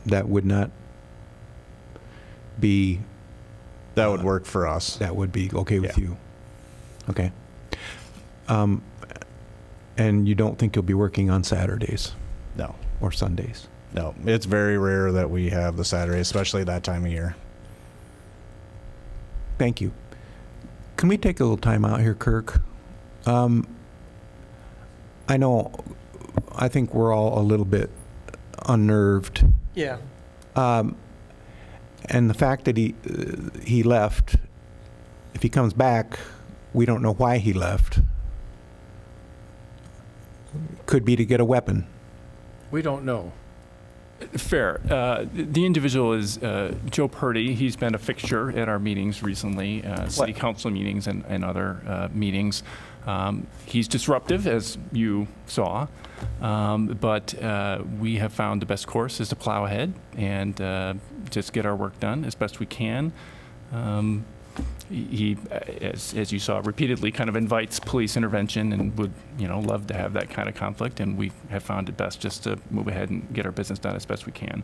that would not be... That would work for us. That would be okay with you. Okay. And you don't think you'll be working on Saturdays? No. Or Sundays? No. It's very rare that we have the Saturday, especially that time of year. Thank you. Can we take a little time out here, Kirk? I know, I think we're all a little bit unnerved. Yeah. And the fact that he left, if he comes back, we don't know why he left. Could be to get a weapon. We don't know. Fair. The individual is Joe Purdy. He's been a fixture at our meetings recently, city council meetings and other meetings. He's disruptive, as you saw, but we have found the best course is to plow ahead and just get our work done as best we can. He, as you saw, repeatedly kind of invites police intervention and would, love to have that kind of conflict, and we have found it best just to move ahead and get our business done as best we can.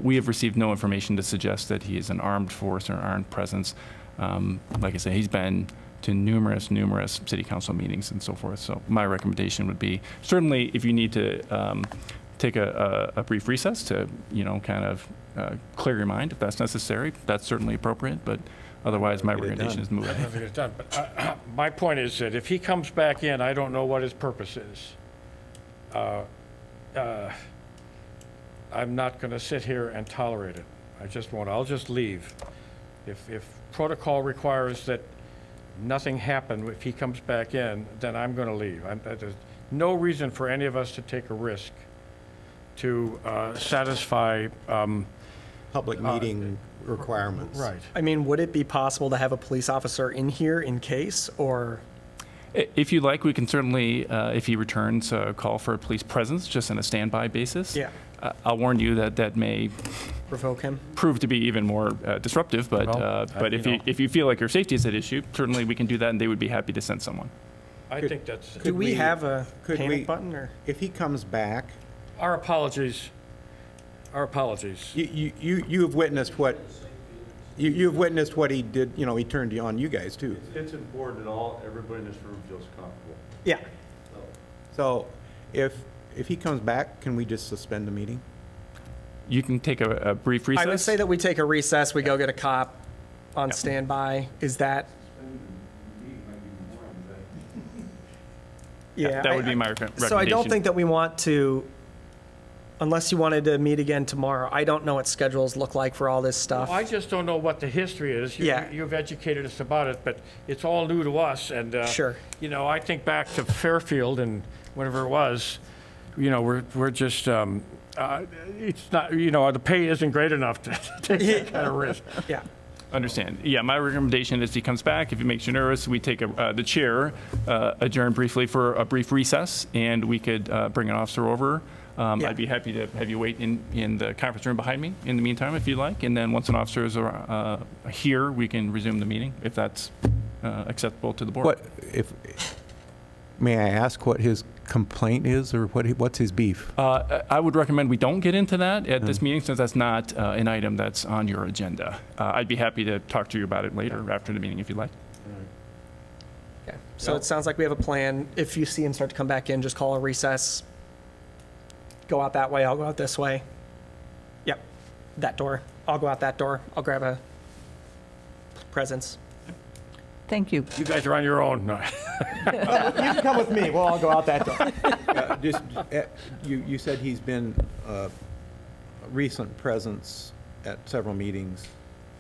We have received no information to suggest that he is an armed force or armed presence. Like I say, he's been to numerous city council meetings and so forth. So my recommendation would be, certainly if you need to take a brief recess to, kind of clear your mind, if that's necessary, that's certainly appropriate, but otherwise my recommendation is to move ahead. Nothing is done, but my point is that if he comes back in, I don't know what his purpose is. I'm not going to sit here and tolerate it. I just won't. I'll just leave. If protocol requires that nothing happen if he comes back in, then I'm going to leave. There's no reason for any of us to take a risk to satisfy Public meeting requirements. Right. I mean, would it be possible to have a police officer in here in case, or? If you like, we can certainly, if he returns, call for a police presence just on a standby basis. Yeah. I'll warn you that that may Provoke him? prove to be even more disruptive, but Well, if you feel like your safety is at issue, certainly we can do that, and they would be happy to send someone. I think that's, Do we have a could panic we- button, or? If he comes back, our apologies. Our apologies. you have witnessed what, you've witnessed what he did, he turned on you guys too. It's important that everybody in this room feels comfortable. Yeah. So if he comes back, can we just suspend the meeting? You can take a brief recess. I would say that we take a recess, we go get a cop on standby. Is that? Yeah. That would be my recommendation. So I don't think that we want to, unless you wanted to meet again tomorrow, I don't know what schedules look like for all this stuff. I just don't know what the history is. Yeah. You've educated us about it, but it's all new to us. And, Sure. I think back to Fairfield and whatever it was, we're just, it's not, the pay isn't great enough to take that kind of risk. Yeah. Understand. Yeah, my recommendation is he comes back. If it makes you nervous, we take the chair, adjourn briefly for a brief recess, and we could bring an officer over. Yeah. I'd be happy to have you wait in the conference room behind me in the meantime, if you'd like. And then once an officer is here, we can resume the meeting, if that's acceptable to the board. May I ask what his complaint is, or what's his beef? I would recommend we don't get into that at this meeting, since that's not an item that's on your agenda. I'd be happy to talk to you about it later after the meeting, if you'd like. Okay. So it sounds like we have a plan. If you see him start to come back in, just call a recess. Go out that way, I'll go out this way. Yep, that door. I'll go out that door. I'll grab a presence. Thank you. You guys are on your own. No. You can come with me. Well, I'll go out that door. You said he's been a recent presence at several meetings.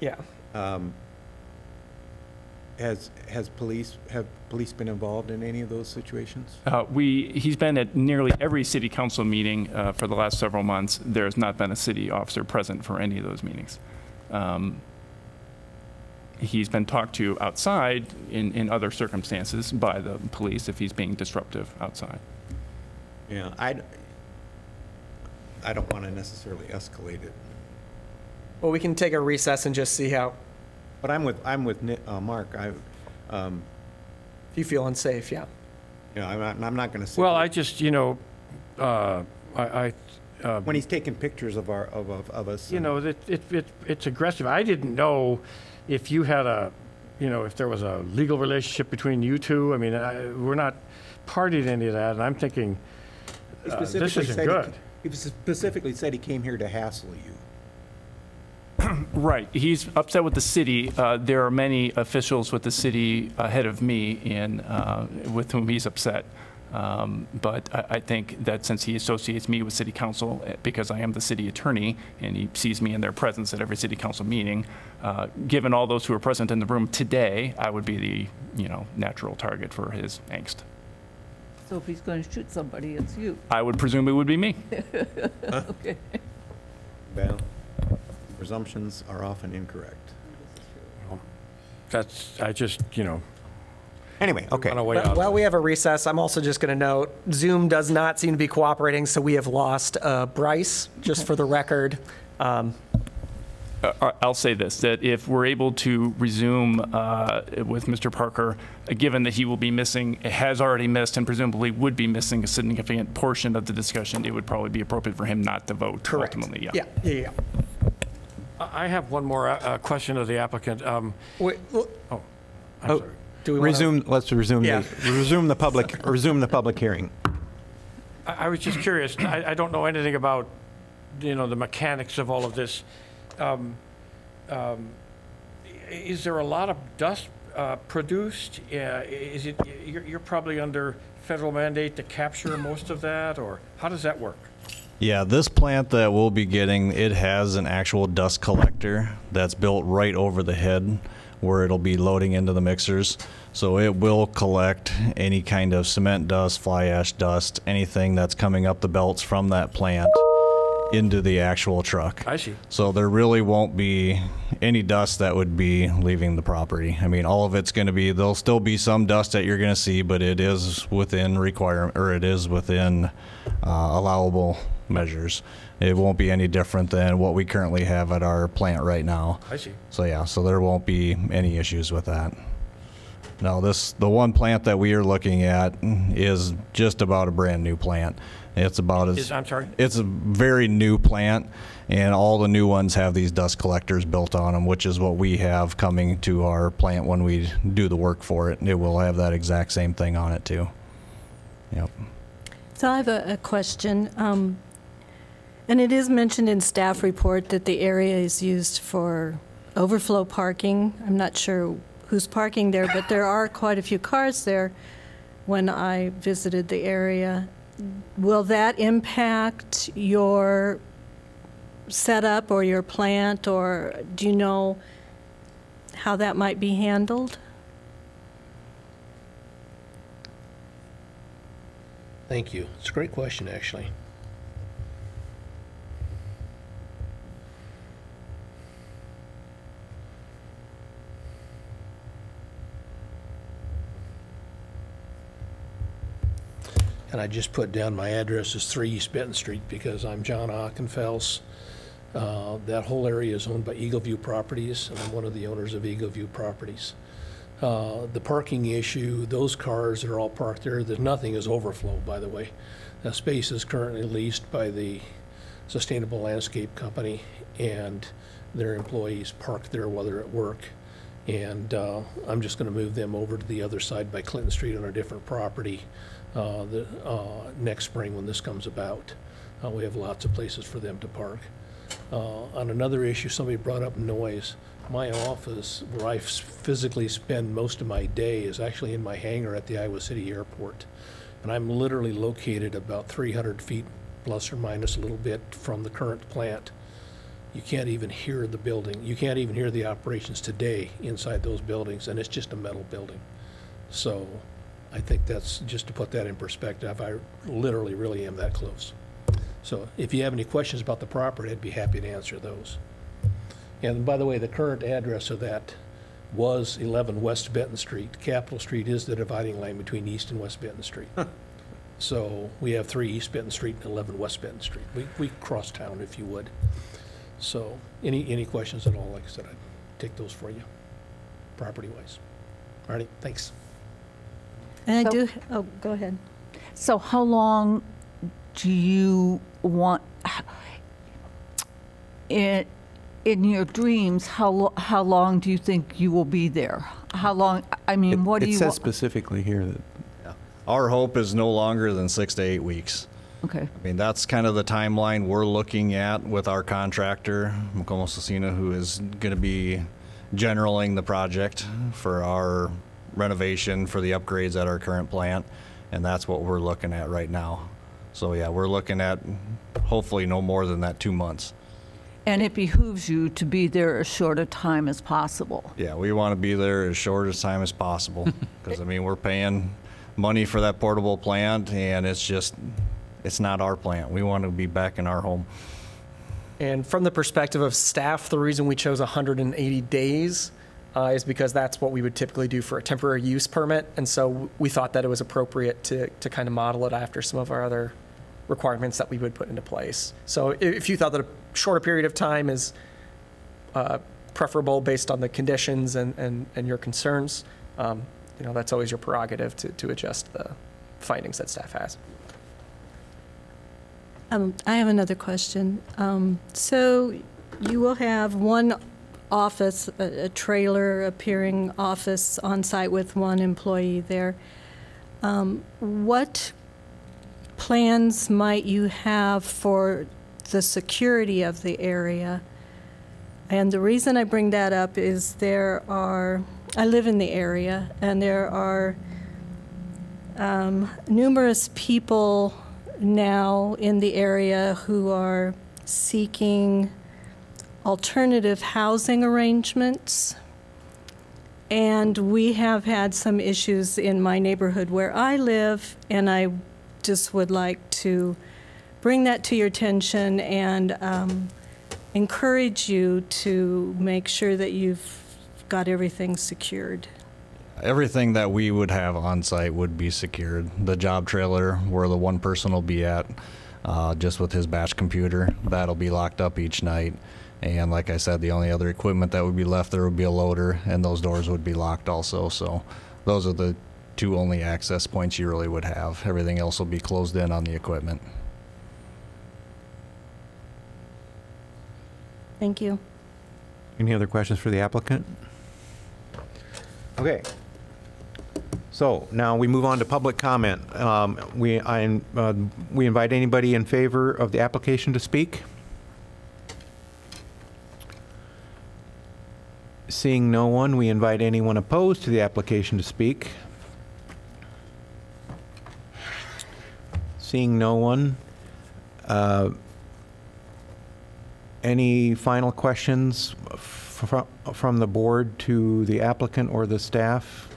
Yeah. Have police been involved in any of those situations? He's been at nearly every city council meeting for the last several months. There's not been a city officer present for any of those meetings. He's been talked to outside in other circumstances by the police if he's being disruptive outside. Yeah, I don't want to necessarily escalate it, Well, we can take a recess and just see how, but I'm with Mark. if you feel unsafe, yeah. I'm not going to. Well, I just, when when he's taking pictures of us. it's aggressive. I didn't know if you had if there was a legal relationship between you two. I mean, we're not party to any of that, and I'm thinking, this isn't good. He specifically said he came here to hassle you. Right. He's upset with the city. There are many officials with the city ahead of me with whom he's upset. But I think that since he associates me with city council, because I am the city attorney, and he sees me in their presence at every city council meeting, given all those who are present in the room today, I would be the, natural target for his angst. So if he's going to shoot somebody, it's you. I would presume it would be me. Okay. Well, presumptions are often incorrect. I just, Anyway, okay. on a way out. While we have a recess, I'm also just going to note, Zoom does not seem to be cooperating, so we have lost Bryce, just for the record. I'll say this, that if we're able to resume with Mr. Parker, given that he will be missing, has already missed, and presumably would be missing a significant portion of the discussion, it would probably be appropriate for him not to vote ultimately. Yeah. I have one more question of the applicant. Wait, well, I'm sorry. do we wanna- Let's resume the public hearing. I was just curious. I don't know anything about, the mechanics of all of this. Is there a lot of dust produced? Is it you're probably under federal mandate to capture most of that, or how does that work? Yeah, this plant that we'll be getting, it has an actual dust collector that's built right over the head where it'll be loading into the mixers. So it will collect any kind of cement dust, fly ash dust, anything that's coming up the belts from that plant into the actual truck. I see. So there really won't be any dust that would be leaving the property. I mean, all of it's going to be, there'll still be some dust that you're going to see, but it is within allowable measures. It won't be any different than what we currently have at our plant right now. I see. So yeah, so there won't be any issues with that. Now the one plant that we are looking at is just about a brand new plant. It's about I'm sorry? It's a very new plant, and all the new ones have these dust collectors built on them, which is what we have coming to our plant when we do the work for it. It will have that exact same thing on it too. Yep. So I have a question, and it is mentioned in staff report that the area is used for overflow parking. I'm not sure who's parking there, but there are quite a few cars there when I visited the area. Will that impact your setup or your plant, or do you know how that might be handled? Thank you. It's a great question, actually. And I just put down my address as 3 East Benton Street because I'm John Ockenfels. That whole area is owned by Eagle View Properties, and I'm one of the owners of Eagle View Properties. The parking issue, those cars that are all parked there, nothing is overflow, by the way. The space is currently leased by the Sustainable Landscape Company, and their employees park there while they're at work. And I'm just going to move them over to the other side by Clinton Street on a different property next spring when this comes about. We have lots of places for them to park. On another issue, somebody brought up noise. My office, where I physically spend most of my day, is actually in my hangar at the Iowa City Airport. And I'm literally located about 300 feet, plus or minus a little bit, from the current plant. You can't even hear the building. You can't even hear the operations today inside those buildings, and it's just a metal building. So I think that's, just to put that in perspective, I literally really am that close. So if you have any questions about the property, I'd be happy to answer those. And by the way, the current address of that was 11 West Benton Street. Capitol Street is the dividing line between East and West Benton Street. So we have 3 East Benton Street and 11 West Benton Street. We cross town, if you would. So any questions at all, like I said, I'd take those for you, property-wise. All right, thanks. And So- go ahead. So how long do you want, in your dreams, how long do you think you will be there? How long, I mean, what do It you says want? specifically here that Our hope is no longer than 6 to 8 weeks. Okay. I mean, that's kind of the timeline we're looking at with our contractor, McComo Cecina, who is going to be generaling the project for our renovation for the upgrades at our current plant, and that's what we're looking at right now. So yeah, we're looking at hopefully no more than that 2 months. And it behooves you to be there as short a time as possible. Yeah, we want to be there as short as time as possible because I mean we're paying money for that portable plant, and it's not our plant. We want to be back in our home. And from the perspective of staff, the reason we chose 180 days is because that's what we would typically do for a temporary use permit. And so we thought that it was appropriate to kind of model it after some of our other requirements that we would put into place. So if you thought that a shorter period of time is preferable based on the conditions and your concerns, that's always your prerogative to adjust the findings that staff has. I have another question. So you will have one office, a trailer appearing office on site with one employee there. What plans might you have for the security of the area? And the reason I bring that up is I live in the area, and there are numerous people now in the area who are seeking alternative housing arrangements. And we have had some issues in my neighborhood where I live, and I just would like to bring that to your attention and encourage you to make sure that you've got everything secured. Everything that we would have on site would be secured. The job trailer where the one person will be at, just with his batch computer, that'll be locked up each night. And like I said, the only other equipment that would be left there would be a loader, and those doors would be locked also. So those are the two only access points you really would have. Everything else will be closed in on the equipment. Thank you. Any other questions for the applicant? Okay. So now we move on to public comment. We invite anybody in favor of the application to speak. Seeing no one, we invite anyone opposed to the application to speak. Seeing no one, any final questions from the board to the applicant or the staff?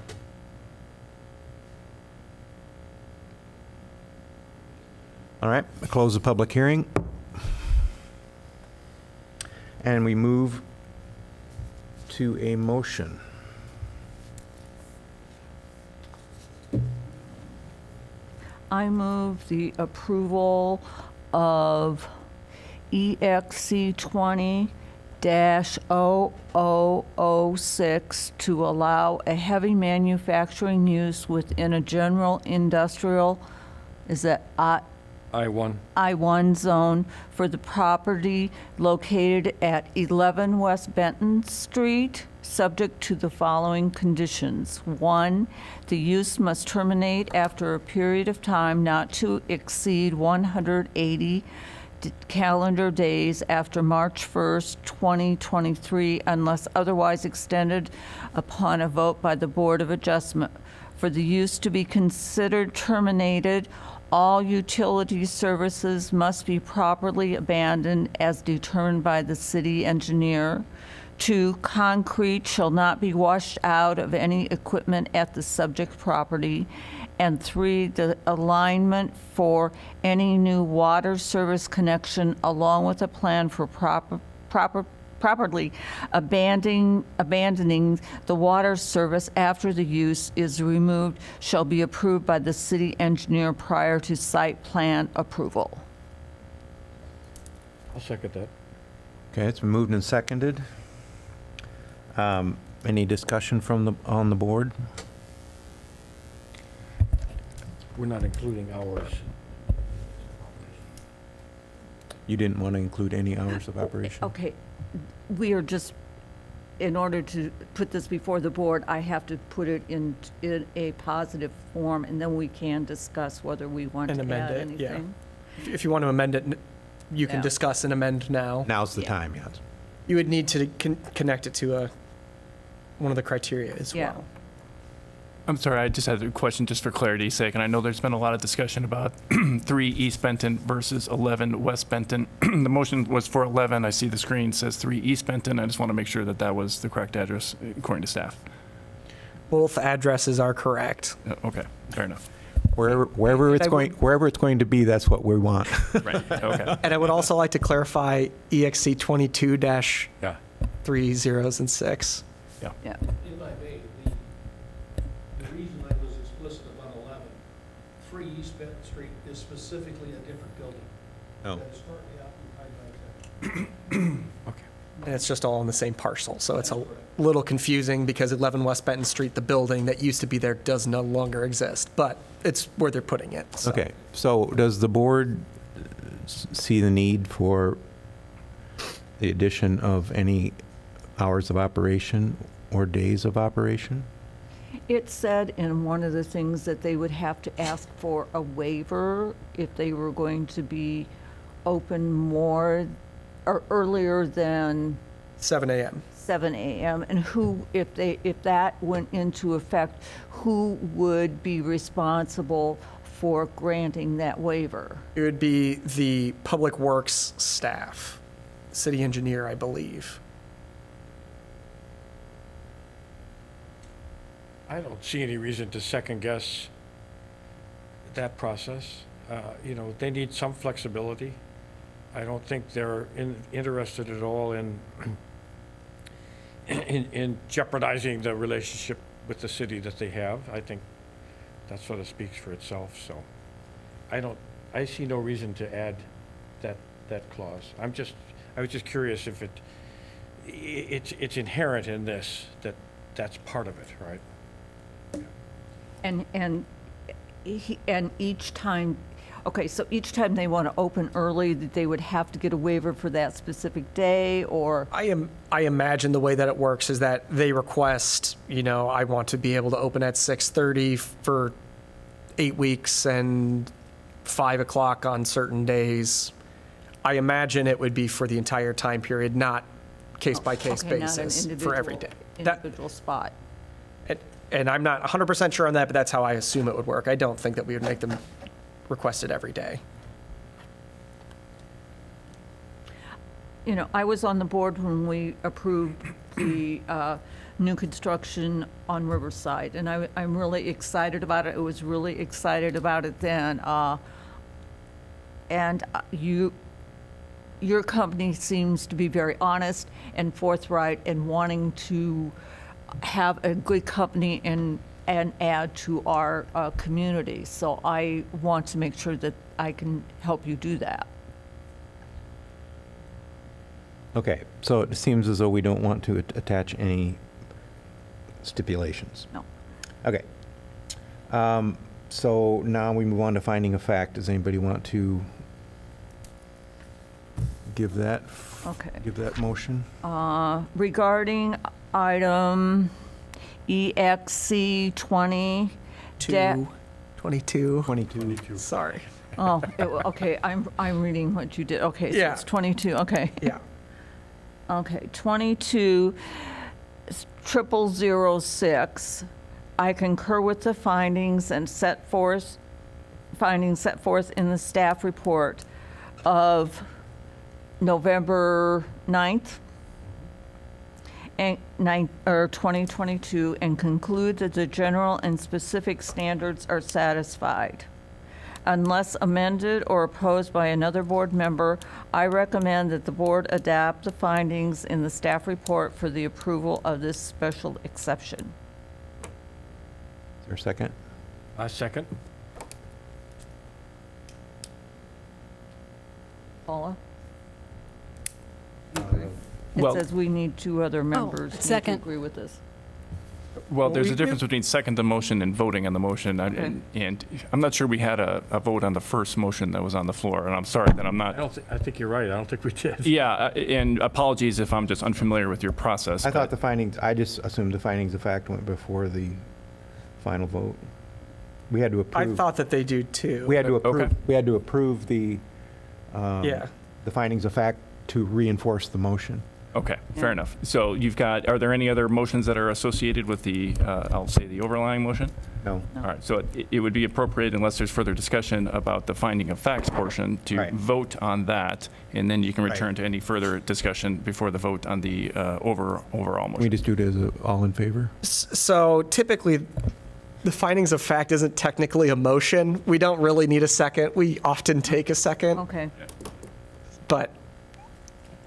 All right, I close the public hearing. And we move to a motion. I move the approval of EXC 20-0006 to allow a heavy manufacturing use within a general industrial, I-1 zone for the property located at 11 West Benton Street, subject to the following conditions. 1, the use must terminate after a period of time not to exceed 180 calendar days after March 1st, 2023, unless otherwise extended upon a vote by the Board of Adjustment. For the use to be considered terminated, all utility services must be properly abandoned as determined by the city engineer. 2, concrete shall not be washed out of any equipment at the subject property. And 3, the alignment for any new water service connection along with a plan for properly abandoning the water service after the use is removed shall be approved by the city engineer prior to site plan approval. I'll second that. Okay, it's been moved and seconded. Any discussion on the board? We're not including hours. You didn't want to include any hours of operation? Okay, we are just, in order to put this before the board, I have to put it in a positive form, and then we can discuss whether we want And to amend add it, yeah. anything. If you want to amend it, you can Yeah. discuss and amend now. Now's the time, yes. You would need to connect it to one of the criteria as Yeah. well. I'm sorry, I just had a question just for clarity's sake, and I know there's been a lot of discussion about 3 East Benton versus 11 West Benton. The motion was for 11. I see the screen says 3 East Benton. I just want to make sure that that was the correct address according to staff. Both addresses are correct. Okay, fair enough. Wherever it's going to be, that's what we want. Right, okay. And I would also like to clarify EXC 22-3 zeros and 6. Yeah. If I may, the reason I was explicit about 11, 3 East Benton Street is specifically a different building. Oh. That is currently occupied by them. And it's just all in the same parcel, so it's a little confusing because 11 West Benton Street, the building that used to be there, does no longer exist, but it's where they're putting it. So. Okay, so does the board see the need for the addition of any hours of operation or days of operation? It said in one of the things that they would have to ask for a waiver if they were going to be open more or earlier than 7 a.m. 7 a.m. And who, if that went into effect, who would be responsible for granting that waiver? It would be the Public Works staff, city engineer, I believe. I don't see any reason to second guess that process. You know, they need some flexibility. I don't think they're interested at all in jeopardizing the relationship with the city that they have. I think that sort of speaks for itself. So I see no reason to add that clause. I was just curious if it's inherent in this that's part of it, right? And each time, okay, so each time they want to open early, that they would have to get a waiver for that specific day, or? I imagine the way that it works is that they request, I want to be able to open at 6:30 for 8 weeks and 5 o'clock on certain days. I imagine it would be for the entire time period, not case-by-case Okay, basis not an for every day. individual spot. And I'm not 100% sure on that, but that's how I assume it would work. I don't think that we would make them request it every day. I was on the board when we approved the new construction on Riverside, and I'm really excited about it. I was really excited about it then. And your company seems to be very honest and forthright and wanting to have a good company and add to our community. So I want to make sure that I can help you do that. Okay, so it seems as though we don't want to attach any stipulations. No. Okay. So now we move on to finding of fact. Does anybody want to give that motion? Regarding item EXC 20. 22. 22. Sorry. Oh, okay, I'm reading what you did. Okay, so Yeah. it's 22, okay. Yeah. Okay, 22 0006. I concur with the findings set forth in the staff report of November 9th, 2022, and conclude that the general and specific standards are satisfied. Unless amended or opposed by another board member, I recommend that the board adopt the findings in the staff report for the approval of this special exception. Is there a second? A second. Paula? It Well- says we need 2 other members need to second. agree with this. Well, there's we- a difference between second the motion and voting on the motion. And I'm not sure we had a vote on the first motion that was on the floor, and I'm sorry that I'm not. I think you're right. I don't think we did. Yeah, and apologies if I'm just unfamiliar with your process. I thought but- I just assumed the findings of fact went before the final vote. We had to I approve. thought that they do too. We had to approve. Okay. We had to approve the Yeah. the findings of fact to reinforce the motion. Okay, fair enough. So you've got, are there any other motions that are associated with the, I'll say the overlying motion? No. All right, so it would be appropriate, unless there's further discussion about the finding of facts portion, to Right. vote on that, and then you can Right. return to any further discussion before the vote on the overall We motion. just do it as a all in favor. So typically, the findings of fact isn't technically a motion. We don't really need a second. We often take a second, Okay. but,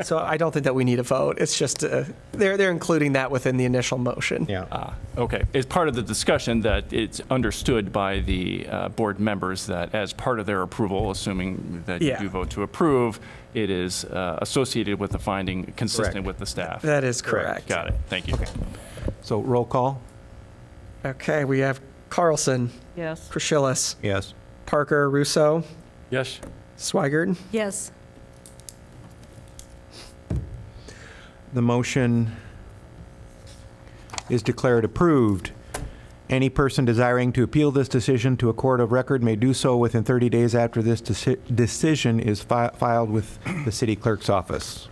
so I don't think that we need a vote. It's just, they're including that within the initial motion. Yeah. Okay, as part of the discussion, that it's understood by the board members that as part of their approval, assuming that you Yeah. do vote to approve, it is associated with the finding consistent Correct. with the staff. That is correct. Got it, thank you. So roll call. Okay, we have Carlson, Yes. Crushillis, Yes. Parker, Russo, Yes. Swigert. Yes. The motion is declared approved. Any person desiring to appeal this decision to a court of record may do so within 30 days after this decision is filed with the city clerk's office.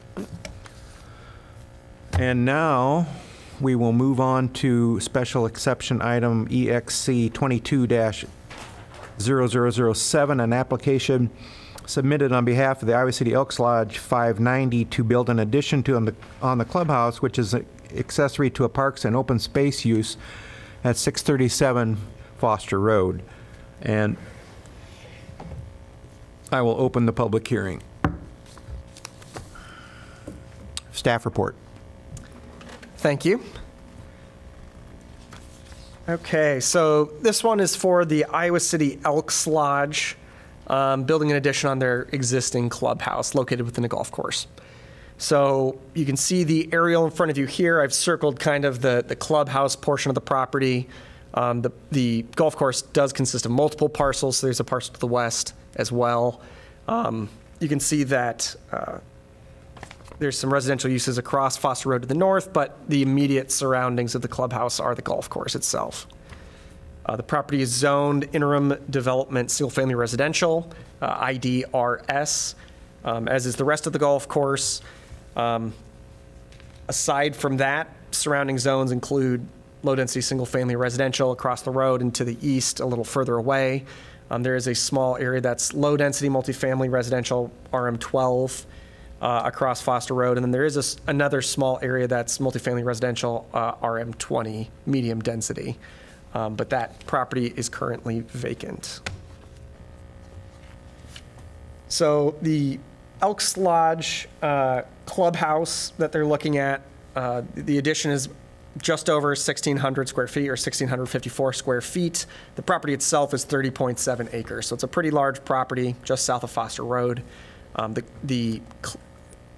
And now, we will move on to special exception item EXC 22-0007, an application submitted on behalf of the Iowa City Elks Lodge 590 to build an addition to on the clubhouse, which is accessory to a parks and open space use at 637 Foster Road. And I will open the public hearing. Staff report. Thank you. Okay, so this one is for the Iowa City Elks Lodge, building an addition on their existing clubhouse located within a golf course. So you can see the aerial in front of you here. I've circled kind of the clubhouse portion of the property. The golf course does consist of multiple parcels, so there's a parcel to the west as well. You can see that there's some residential uses across Foster Road to the north, but the immediate surroundings of the clubhouse are the golf course itself. The property is zoned interim development single-family residential, IDRS, as is the rest of the golf course. Aside from that, surrounding zones include low-density single-family residential across the road and to the east, a little further away. There is a small area that's low-density multifamily residential, RM12, across Foster Road, and then there is another small area that's multifamily residential, RM20, medium density. But that property is currently vacant. So the Elks Lodge clubhouse that they're looking at, the addition is just over 1,600 square feet or 1,654 square feet. The property itself is 30.7 acres, so it's a pretty large property just south of Foster Road.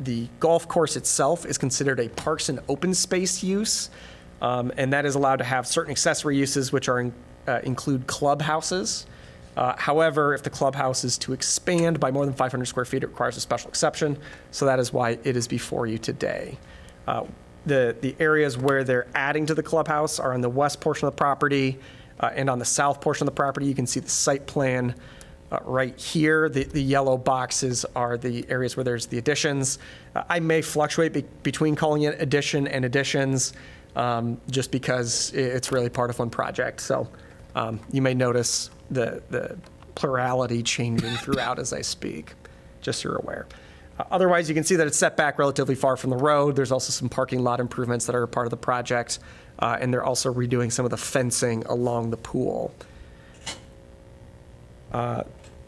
The golf course itself is considered a parks and open space use, and that is allowed to have certain accessory uses, which are include clubhouses. However, if the clubhouse is to expand by more than 500 square feet, it requires a special exception. So that is why it is before you today. The areas where they're adding to the clubhouse are on the west portion of the property and on the south portion of the property. You can see the site plan right here. The yellow boxes are the areas where there's the additions. I may fluctuate between calling it addition and additions just because it's really part of one project. So you may notice the plurality changing throughout as I speak, just so you're aware. Otherwise, you can see that it's set back relatively far from the road. There's also some parking lot improvements that are a part of the project, and they're also redoing some of the fencing along the pool.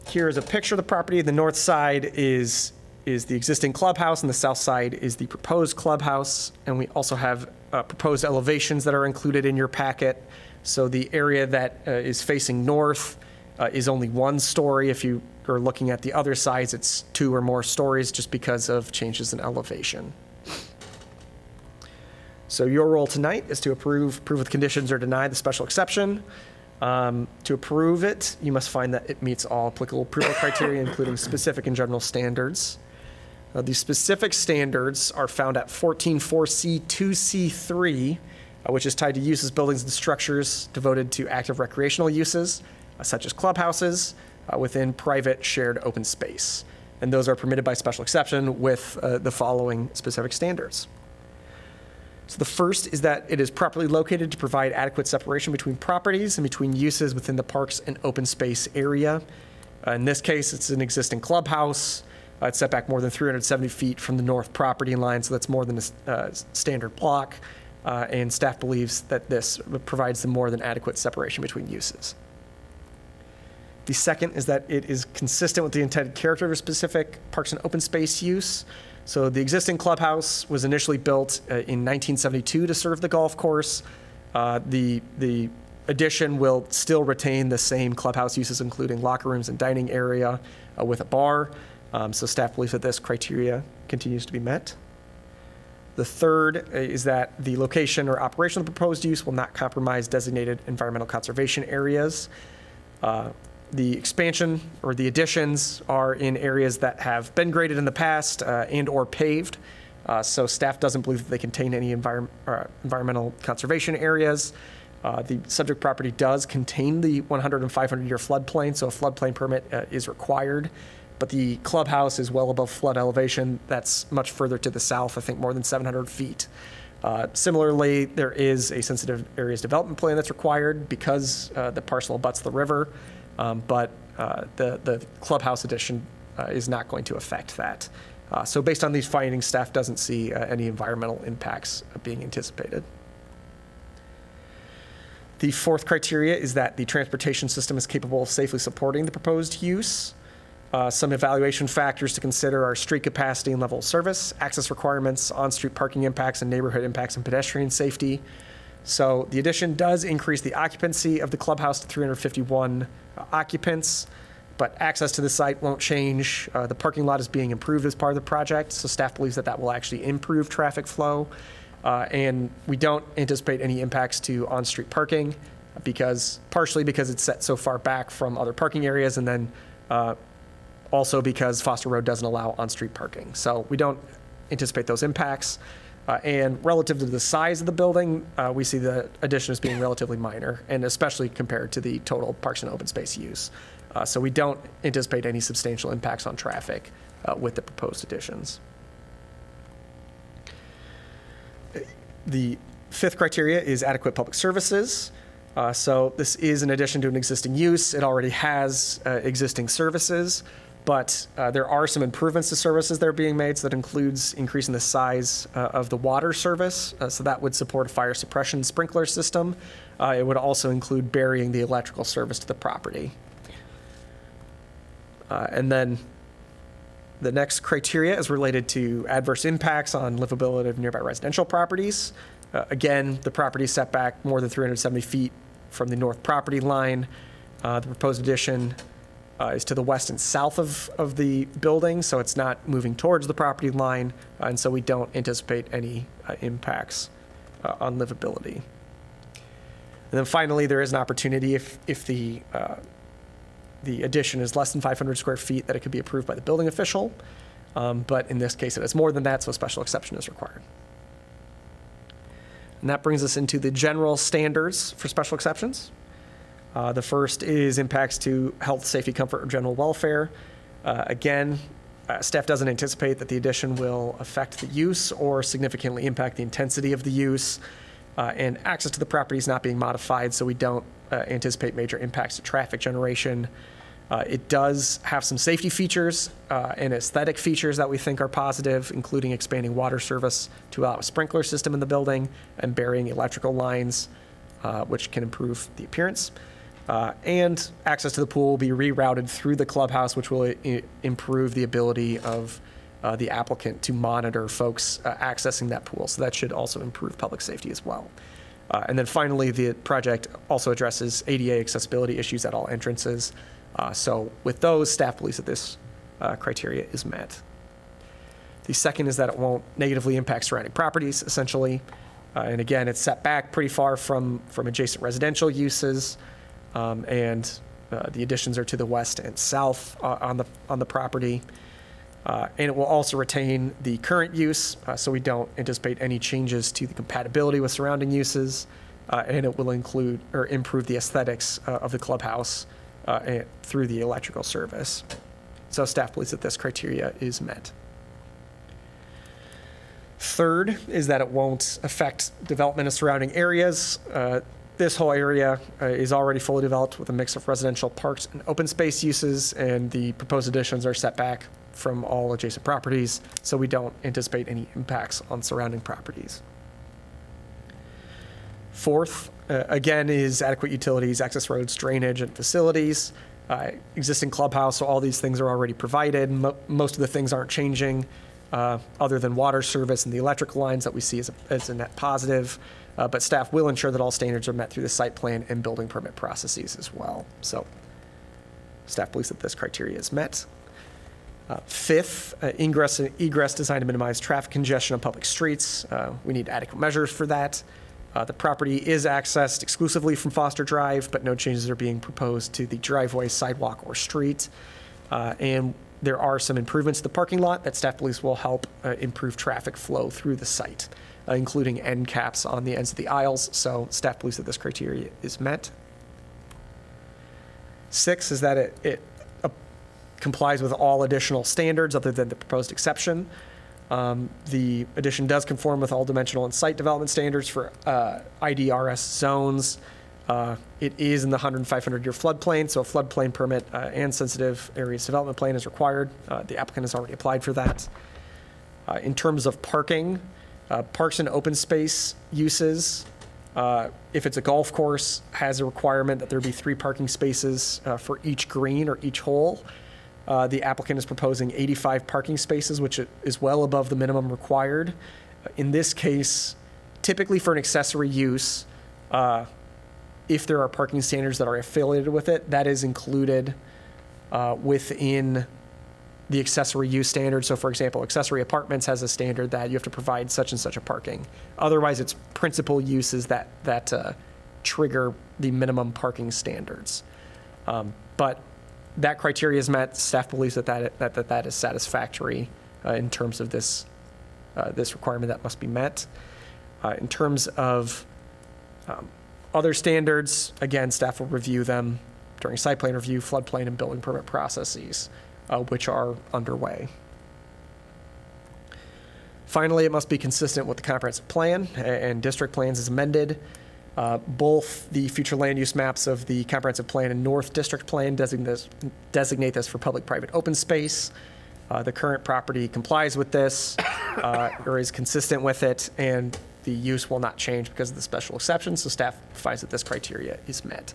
Here is a picture of the property. The north side is the existing clubhouse, and the south side is the proposed clubhouse. And we also have proposed elevations that are included in your packet. So the area that is facing north is only 1 story. If you are looking at the other sides, it's 2 or more stories just because of changes in elevation. So your role tonight is to approve with conditions or deny the special exception. To approve it, you must find that it meets all applicable approval criteria, including specific and general standards. The specific standards are found at 14.4C2C3, which is tied to uses, buildings, and structures devoted to active recreational uses. such as clubhouses, within private shared open space. And those are permitted by special exception with the following specific standards. So the first is that it is properly located to provide adequate separation between properties and between uses within the parks and open space area. In this case, it's an existing clubhouse. It's set back more than 370 feet from the north property line, so that's more than a standard block. And staff believes that this provides the more than adequate separation between uses. The second is that it is consistent with the intended character of a specific parks and open space use. So the existing clubhouse was initially built in 1972 to serve the golf course. The addition will still retain the same clubhouse uses, including locker rooms and dining area with a bar. So staff believes that this criteria continues to be met. The third is that the location or operation of the proposed use will not compromise designated environmental conservation areas. The expansion or the additions are in areas that have been graded in the past and or paved. So staff doesn't believe that they contain any environmental conservation areas. The subject property does contain the 100 and 500-year floodplain, so a floodplain permit is required. But the clubhouse is well above flood elevation. That's much further to the south, I think more than 700 feet. Similarly, there is a sensitive areas development plan that's required because the parcel abuts the river. But the clubhouse addition is not going to affect that. So based on these findings, staff doesn't see any environmental impacts being anticipated. The fourth criteria is that the transportation system is capable of safely supporting the proposed use. Some evaluation factors to consider are street capacity and level of service, access requirements, on-street parking impacts, and neighborhood impacts and pedestrian safety. So the addition does increase the occupancy of the clubhouse to 351 occupants, but access to the site won't change. The parking lot is being improved as part of the project, so staff believes that that will actually improve traffic flow. And we don't anticipate any impacts to on-street parking partially because it's set so far back from other parking areas, and then also because Foster Road doesn't allow on-street parking. So we don't anticipate those impacts. And relative to the size of the building, we see the addition as being relatively minor, and especially compared to the total parks and open space use. So we don't anticipate any substantial impacts on traffic with the proposed additions. The fifth criteria is adequate public services. So this is in addition to an existing use. It already has existing services. But there are some improvements to services that are being made, so that includes increasing the size of the water service. So that would support a fire suppression sprinkler system. It would also include burying the electrical service to the property. And then the next criteria is related to adverse impacts on livability of nearby residential properties. Again, the property is set back more than 370 feet from the north property line. The proposed addition is to the west and south of the building, so it's not moving towards the property line, and so we don't anticipate any impacts on livability. And then finally, there is an opportunity if the addition is less than 500 square feet that it could be approved by the building official, but in this case it is more than that, so a special exception is required. And that brings us into the general standards for special exceptions. The first is impacts to health, safety, comfort, or general welfare. Again, staff doesn't anticipate that the addition will affect the use or significantly impact the intensity of the use. And access to the property is not being modified, so we don't anticipate major impacts to traffic generation. It does have some safety features and aesthetic features that we think are positive, including expanding water service to allow a sprinkler system in the building and burying electrical lines, which can improve the appearance. And access to the pool will be rerouted through the clubhouse, which will improve the ability of the applicant to monitor folks accessing that pool. So that should also improve public safety as well. And then finally, the project also addresses ADA accessibility issues at all entrances. So with those, staff believes that this criteria is met. The second is that it won't negatively impact surrounding properties, essentially. And again, it's set back pretty far from adjacent residential uses. And the additions are to the west and south on the property. And it will also retain the current use, so we don't anticipate any changes to the compatibility with surrounding uses. And it will include or improve the aesthetics of the clubhouse through the electrical service. So staff believes that this criteria is met. Third is that it won't affect development of surrounding areas. This whole area is already fully developed with a mix of residential, parks, and open space uses, and the proposed additions are set back from all adjacent properties, so we don't anticipate any impacts on surrounding properties. Fourth, again, is adequate utilities, access roads, drainage, and facilities. Existing clubhouse, so all these things are already provided. Most of the things aren't changing, other than water service and the electrical lines that we see as a net positive. But staff will ensure that all standards are met through the site plan and building permit processes as well. So staff believes that this criteria is met. Fifth, ingress and egress designed to minimize traffic congestion on public streets. We need adequate measures for that. The property is accessed exclusively from Foster Drive, but no changes are being proposed to the driveway, sidewalk, or street. And there are some improvements to the parking lot that staff believes will help improve traffic flow through the site, including end caps on the ends of the aisles. So staff believes that this criteria is met. 6 is that it complies with all additional standards other than the proposed exception. The addition does conform with all dimensional and site development standards for IDRS zones. It is in the 100 and 500-year floodplain, so a floodplain permit and sensitive areas development plan is required. The applicant has already applied for that. In terms of parking, parks and open space uses, if it's a golf course, has a requirement that there be 3 parking spaces for each green or each hole. The applicant is proposing 85 parking spaces, which is well above the minimum required. In this case, typically for an accessory use, if there are parking standards that are affiliated with it, that is included within the accessory use standard. So for example, accessory apartments has a standard that you have to provide such and such a parking. Otherwise, it's principal uses that trigger the minimum parking standards. But that criteria is met. Staff believes that is satisfactory in terms of this requirement that must be met. In terms of other standards, again, staff will review them during site plan review, floodplain, and building permit processes, which are underway. Finally, it must be consistent with the comprehensive plan and district plans as amended. Both the future land use maps of the comprehensive plan and North District Plan designate this for public-private open space. The current property complies with this or is consistent with it, and the use will not change because of the special exception, so staff finds that this criteria is met.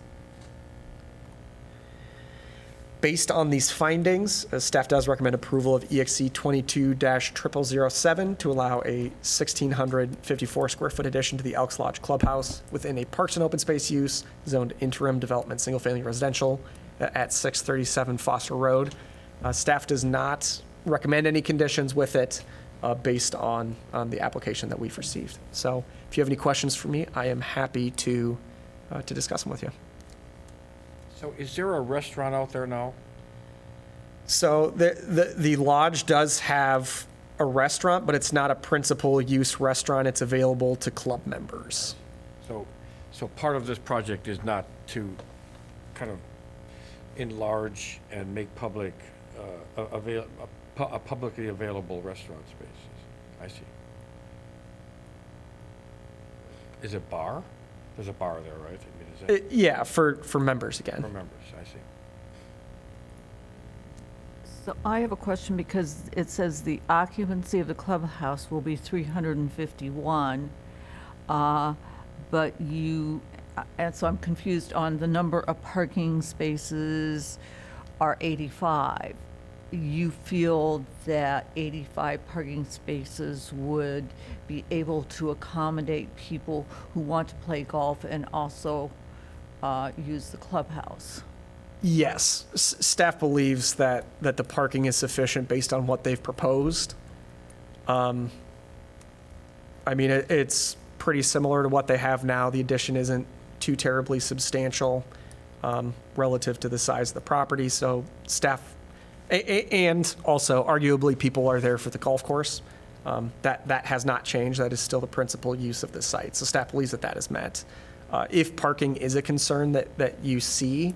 Based on these findings, staff does recommend approval of EXC 22-0007 to allow a 1,654 square foot addition to the Elks Lodge Clubhouse within a Parks and Open Space use zoned interim development single-family residential at 637 Foster Road. Staff does not recommend any conditions with it based on the application that we've received. So if you have any questions for me, I am happy to discuss them with you. So is there a restaurant out there now? So the lodge does have a restaurant, but it's not a principal use restaurant. It's available to club members. So part of this project is not to kind of enlarge and make public a publicly available restaurant spaces. I see. Is it bar? There's a bar there, right? I mean, is that Yeah, for members again. for members? I see. So I have a question because it says the occupancy of the clubhouse will be 351, but and so I'm confused on the number of parking spaces are 85. You feel that 85 parking spaces would be able to accommodate people who want to play golf and also use the clubhouse? Yes, staff believes that the parking is sufficient based on what they've proposed. I mean, it's pretty similar to what they have now. The addition isn't too terribly substantial relative to the size of the property, so staff, and also arguably people are there for the golf course. That has not changed. That is still the principal use of the site, so staff believes that is met. If parking is a concern that you see,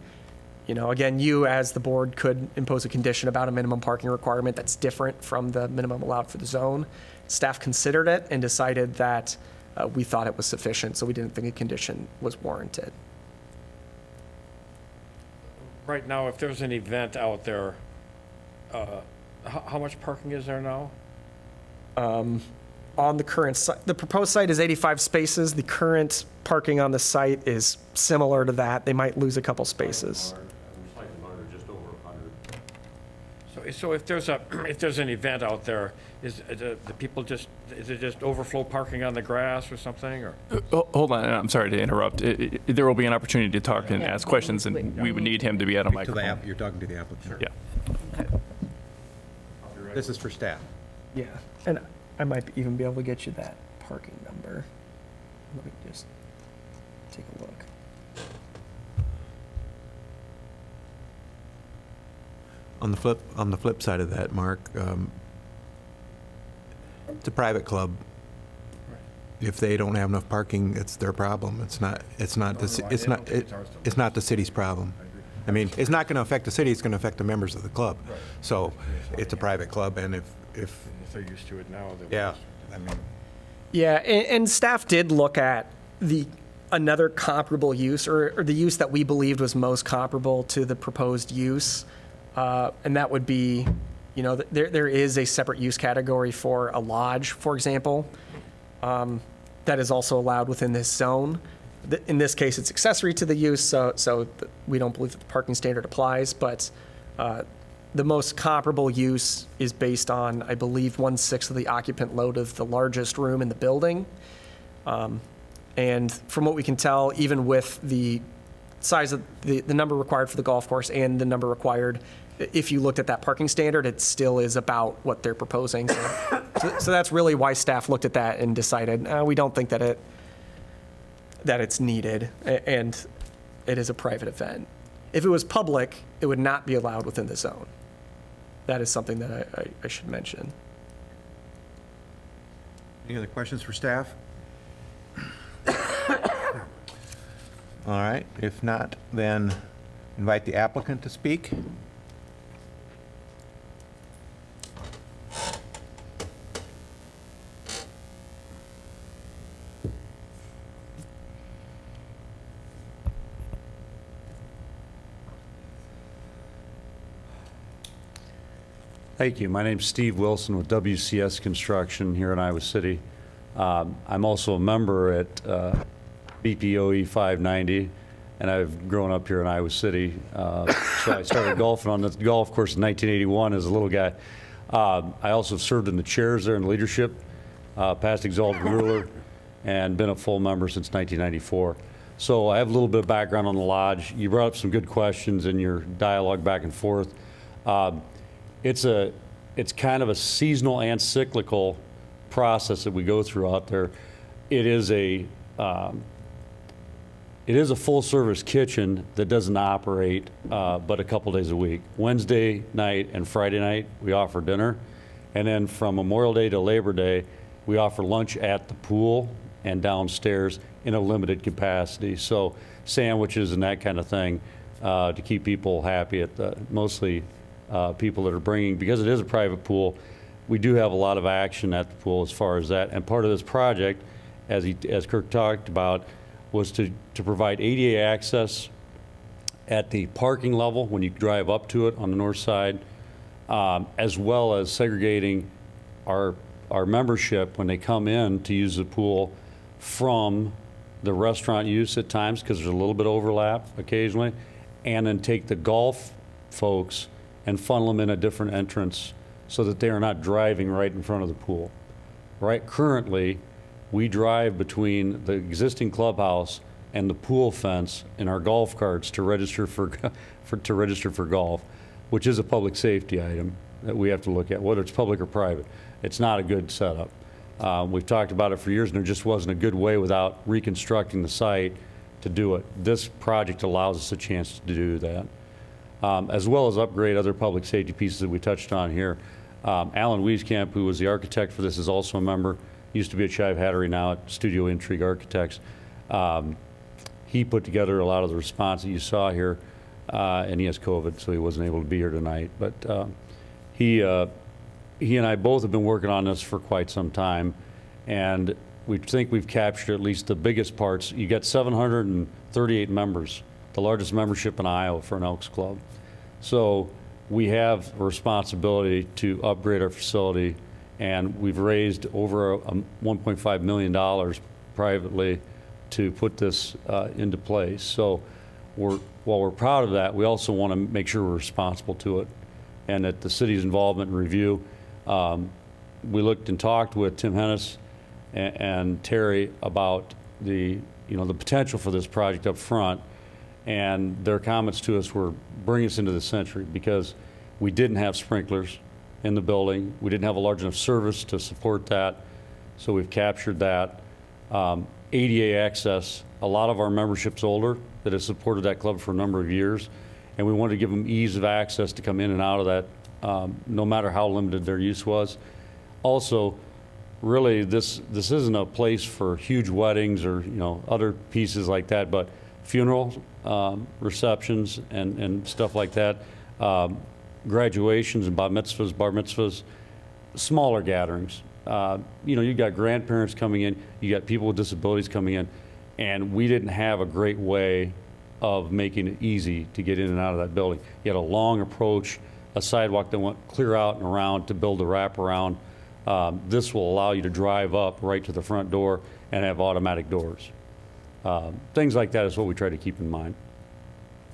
You know, again, you as the board could impose a condition about a minimum parking requirement that's different from the minimum allowed for the zone. Staff considered it and decided that we thought it was sufficient, so we didn't think a condition was warranted. Right now, if there's an event out there, how much parking is there now? On the current site, the proposed site is 85 spaces. The current parking on the site is similar to that. They might lose a couple spaces. Slightly larger, just over 100. So if there's an event out there, is the people just, is it just overflow parking on the grass or something, or? Hold on, I'm sorry to interrupt. There will be an opportunity to talk and ask questions, and we would need him to be at a microphone. You're talking to the applicant. Yeah. This is for staff. Yeah, and I might even be able to get you that parking number. Let me just take a look. On the flip side of that, Mark, it's a private club. If they don't have enough parking, it's their problem. It's not the city's problem. I mean, it's not going to affect the city. It's going to affect the members of the club. So it's a private club, and if They're used to it now. yeah, I mean. Yeah, and staff did look at another comparable use, or the use that we believed was most comparable to the proposed use, and that would be, you know, there is a separate use category for a lodge, for example, that is also allowed within this zone. In this case, it's accessory to the use, so we don't believe that the parking standard applies, but the most comparable use is based on, I believe, 1/6 of the occupant load of the largest room in the building. And from what we can tell, even with the size of the number required for the golf course and the number required, if you looked at that parking standard, it still is about what they're proposing. So that's really why staff looked at that and decided, we don't think that it's needed, and it is a private event. If it was public, it would not be allowed within the zone. That is something that I should mention. Any other questions for staff? All right, if not, then invite the applicant to speak. Thank you. My name's Steve Wilson with WCS Construction here in Iowa City. I'm also a member at BPOE 590, and I've grown up here in Iowa City. So I started golfing on the golf course in 1981 as a little guy. I also served in the chairs there in leadership, past exalted ruler, and been a full member since 1994. So I have a little bit of background on the lodge. You brought up some good questions in your dialogue back and forth. It's kind of a seasonal and cyclical process that we go through out there. It is a full-service kitchen that doesn't operate but a couple days a week. Wednesday night and Friday night, we offer dinner. And then from Memorial Day to Labor Day, we offer lunch at the pool and downstairs in a limited capacity. So sandwiches and that kind of thing to keep people happy at mostly people that are bringing, because it is a private pool, we do have a lot of action at the pool as far as that. And part of this project, as Kirk talked about, was to provide ADA access at the parking level when you drive up to it on the north side, as well as segregating our membership when they come in to use the pool from the restaurant use at times, because there's a little bit of overlap occasionally, and then take the golf folks and funnel them in a different entrance so that they are not driving right in front of the pool. Right, currently, we drive between the existing clubhouse and the pool fence in our golf carts to register for golf, which is a public safety item that we have to look at, whether it's public or private. It's not a good setup. We've talked about it for years, and there just wasn't a good way without reconstructing the site to do it. This project allows us a chance to do that, as well as upgrade other public safety pieces that we touched on here. Alan Wieskamp, who was the architect for this, is also a member. Used to be at Shive Hattery, now at Studio Intrigue Architects. He put together a lot of the response that you saw here. and he has COVID, so he wasn't able to be here tonight. But he and I both have been working on this for quite some time, and we think we've captured at least the biggest parts. You got 738 members, the largest membership in Iowa for an Elks Club. So we have a responsibility to upgrade our facility, and we've raised over $1.5 million privately to put this into place. So while we're proud of that, we also want to make sure we're responsible to it, and that the city's involvement and review. We looked and talked with Tim Hennis and Terry about the potential for this project up front, and their comments to us were bring us into the century, because we didn't have sprinklers in the building. We didn't have a large enough service to support that, so we've captured that. ADA access, a lot of our membership's older that has supported that club for a number of years, and we wanted to give them ease of access to come in and out of that, no matter how limited their use was. Also, really, this isn't a place for huge weddings or other pieces like that, but funerals, receptions, and stuff like that, graduations and bar mitzvahs, smaller gatherings. You got grandparents coming in, you got people with disabilities coming in, and we didn't have a great way of making it easy to get in and out of that building. You had a long approach, a sidewalk that went clear out and around to build a wraparound. This will allow you to drive up right to the front door and have automatic doors. Things like that is what we try to keep in mind.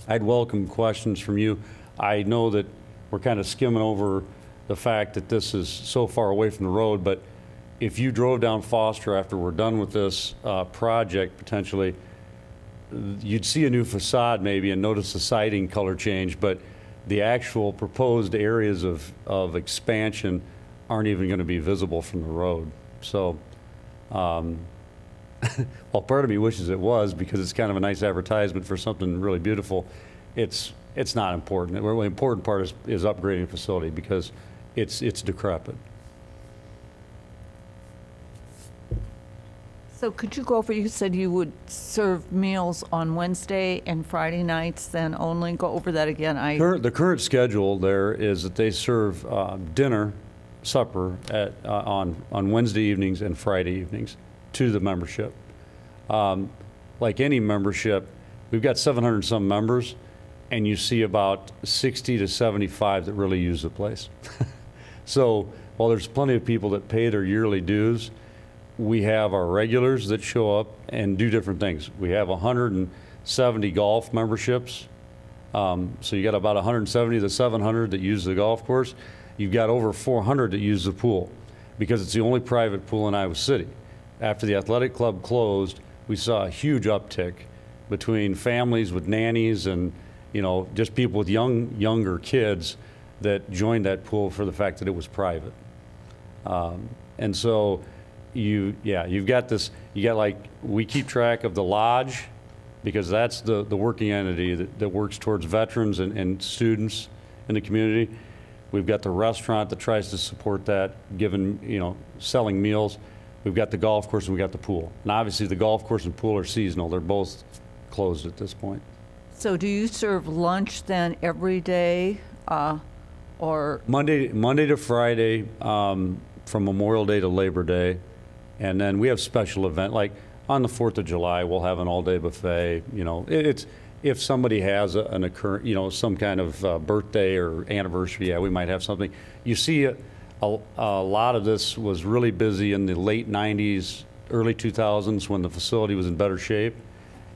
I'd welcome questions from you. I know that we're kind of skimming over the fact that this is so far away from the road, but if you drove down Foster after we're done with this project, potentially, you'd see a new facade maybe and notice the siding color change, but the actual proposed areas of expansion aren't even going to be visible from the road. So, well, part of me wishes it was, because it's kind of a nice advertisement for something really beautiful. It's not important. The really important part is upgrading the facility, because it's decrepit. So could you go over, you said you would serve meals on Wednesday and Friday nights then only. Go over that again. The current schedule there is that they serve dinner, supper on Wednesday evenings and Friday evenings to the membership. Like any membership, we've got 700 and some members, and you see about 60 to 75 that really use the place. So while there's plenty of people that pay their yearly dues, we have our regulars that show up and do different things. We have 170 golf memberships. So you got about 170 of the 700 that use the golf course. You've got over 400 that use the pool, because it's the only private pool in Iowa City. After the athletic club closed, we saw a huge uptick between families with nannies and just people with younger kids that joined that pool for the fact that it was private. And so you've got this, we keep track of the lodge, because that's the working entity that works towards veterans and students in the community. We've got the restaurant that tries to support that, selling meals. We've got the golf course, and we've got the pool. And obviously the golf course and pool are seasonal. They're both closed at this point. So do you serve lunch then every day, or? Monday to Friday, from Memorial Day to Labor Day. And then we have special event, like on the 4th of July, we'll have an all-day buffet. It's, if somebody has an occurrence, some kind of birthday or anniversary, we might have something. You see a lot of this was really busy in the late 90s, early 2000s, when the facility was in better shape.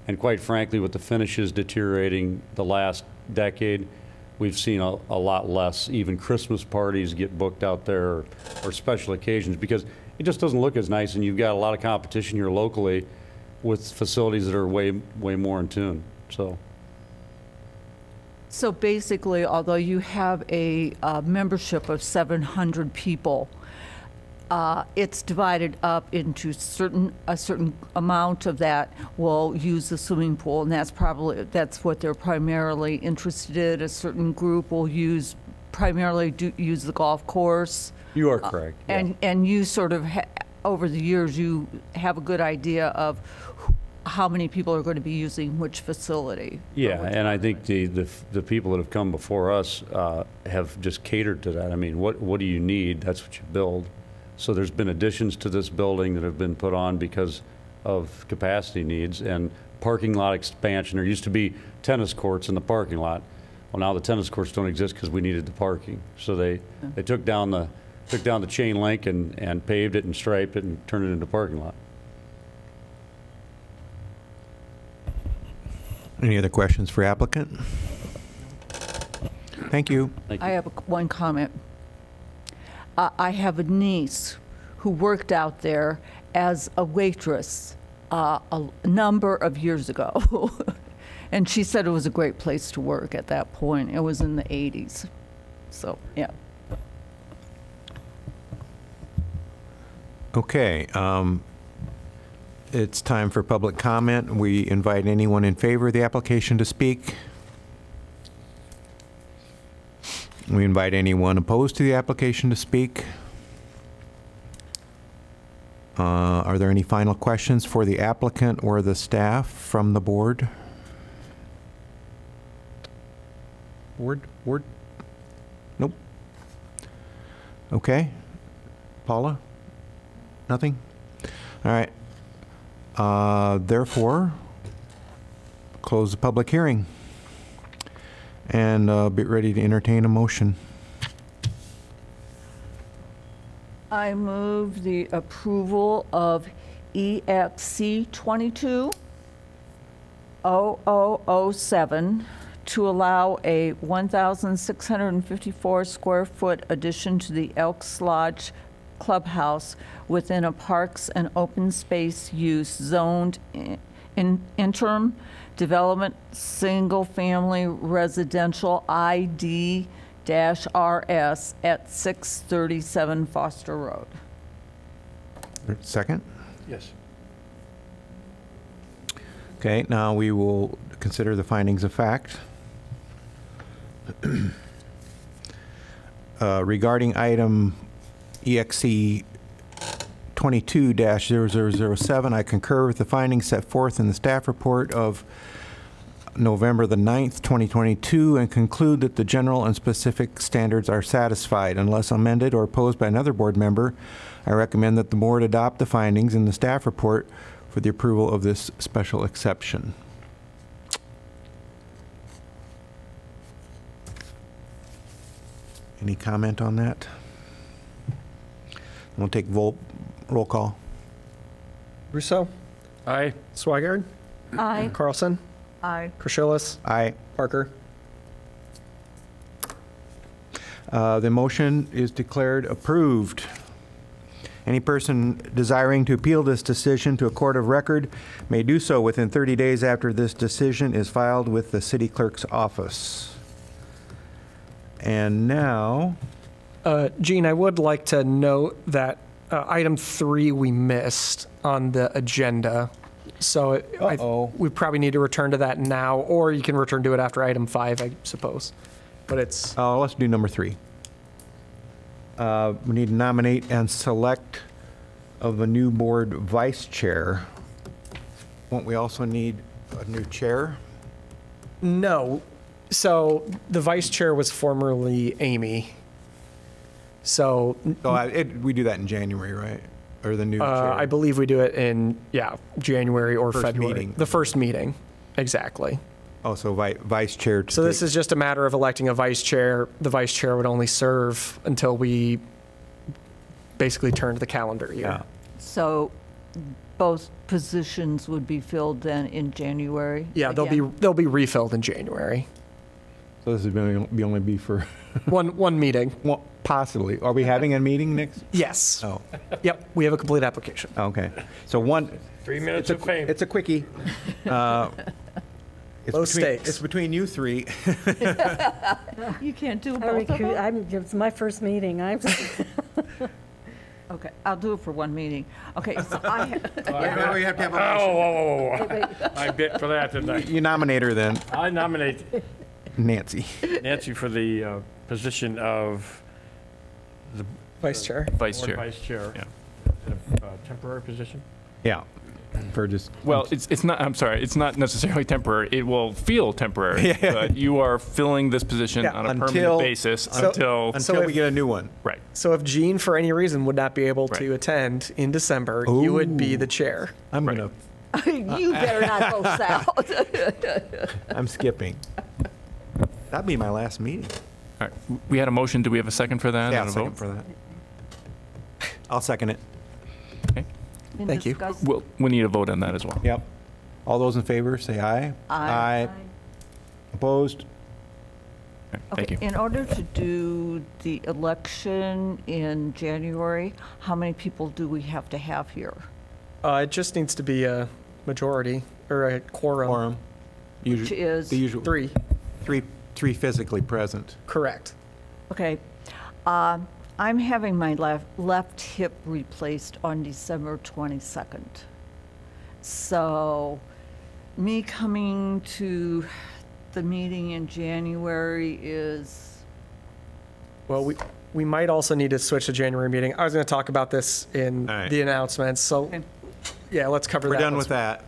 And quite frankly, with the finishes deteriorating the last decade, we've seen a lot less. Even Christmas parties get booked out there, or special occasions, because it just doesn't look as nice, and you've got a lot of competition here locally with facilities that are way more in tune. So basically, although you have a membership of 700 people, it's divided up into a certain amount of that will use the swimming pool, and that's what they're primarily interested in. A certain group will use the golf course. You are correct. And you sort of over the years, you have a good idea of how many people are going to be using which facility. Yeah, and I think the people that have come before us have just catered to that. I mean, what do you need? That's what you build. So there's been additions to this building that have been put on because of capacity needs and parking lot expansion. There used to be tennis courts in the parking lot. Well, now the tennis courts don't exist because we needed the parking. So they took down the chain link and paved it and striped it and turned it into a parking lot. Any other questions for applicant? Thank you. I have one comment. I have a niece who worked out there as a waitress a number of years ago. And she said it was a great place to work at that point. It was in the 80s. So, yeah. Okay. It's time for public comment. We invite anyone in favor of the application to speak. We invite anyone opposed to the application to speak. Are there any final questions for the applicant or the staff from the board? Board? Nope. Okay. Paula? Nothing? All right. Therefore, close the public hearing and be ready to entertain a motion. I move the approval of EXC 22-0007 to allow a 1,654 square foot addition to the Elks Lodge clubhouse within a parks and open space use zoned in interim development single-family residential ID-RS at 637 Foster Road. Second? Yes. Okay, now we will consider the findings of fact. Regarding item EXC 22-0007, I concur with the findings set forth in the staff report of November the 9th, 2022, and conclude that the general and specific standards are satisfied. Unless amended or opposed by another board member, I recommend that the board adopt the findings in the staff report for the approval of this special exception. Any comment on that? We'll take roll call. Russo, Aye. Swigard, Aye. Carlson, Aye. Crucilis, Aye. Parker. The motion is declared approved. Any person desiring to appeal this decision to a court of record may do so within 30 days after this decision is filed with the city clerk's office. And now, Gene, I would like to note that item 3 we missed on the agenda. So we probably need to return to that now, or you can return to it after item 5, I suppose. But it's... let's do number 3. We need to nominate and select of a new board vice chair. Won't we also need a new chair? No. So the vice chair was formerly Amy. So we do that in January, right? Or the new chair? I believe we do it in, January or First February. meeting. The first meeting, exactly. Oh, so vice chair. So this is just a matter of electing a vice chair. The vice chair would only serve until we basically turned the calendar year. Yeah. So both positions would be filled then in January? Yeah, again? they'll be refilled in January. So this is only be for One meeting. well, possibly. Are we having a meeting next? Yes. Oh, Yep, we have a complete application. okay. So 3 minutes of fame. It's a quickie. Low stakes. It's between you three. You can't do I both of them? It's my first meeting. Okay, I'll do it for one meeting. Okay, so I, We have to have a Oh, motion. I bit for that, didn't I? You nominate her then, I nominate Nancy. Nancy for the position of Vice chair. Vice board chair. vice chair. Yeah. Temporary position. Yeah. For just, Well, it's not, I'm sorry, it's not necessarily temporary. It will feel temporary, but you are filling this position Yeah. on a Until- permanent basis until, until we get a new one. right. So if Jean, for any reason, would not be able to Right. attend in December, you would be the chair. I'm Right. gonna, You better not go south. I'm skipping. That'd be my last meeting. All right. We had a motion. Do we have a second for that? Yeah, and a second vote? for that. I'll second it. Okay. Thank you. Well, we need a vote on that as well. Yep. All those in favor, say aye. Aye. Opposed? Okay, Thank you. In order to do the election in January, how many people do we have to have here? It just needs to be a majority or a quorum. Quorum. Which is, The usual. 3, Three physically present. correct. okay. I'm having my left hip replaced on December 22nd. So me coming to the meeting in January is, Well, we might also need to switch to January meeting. I was going to talk about this in All right. the announcements, so Okay. yeah, let's cover We're that. done once with that.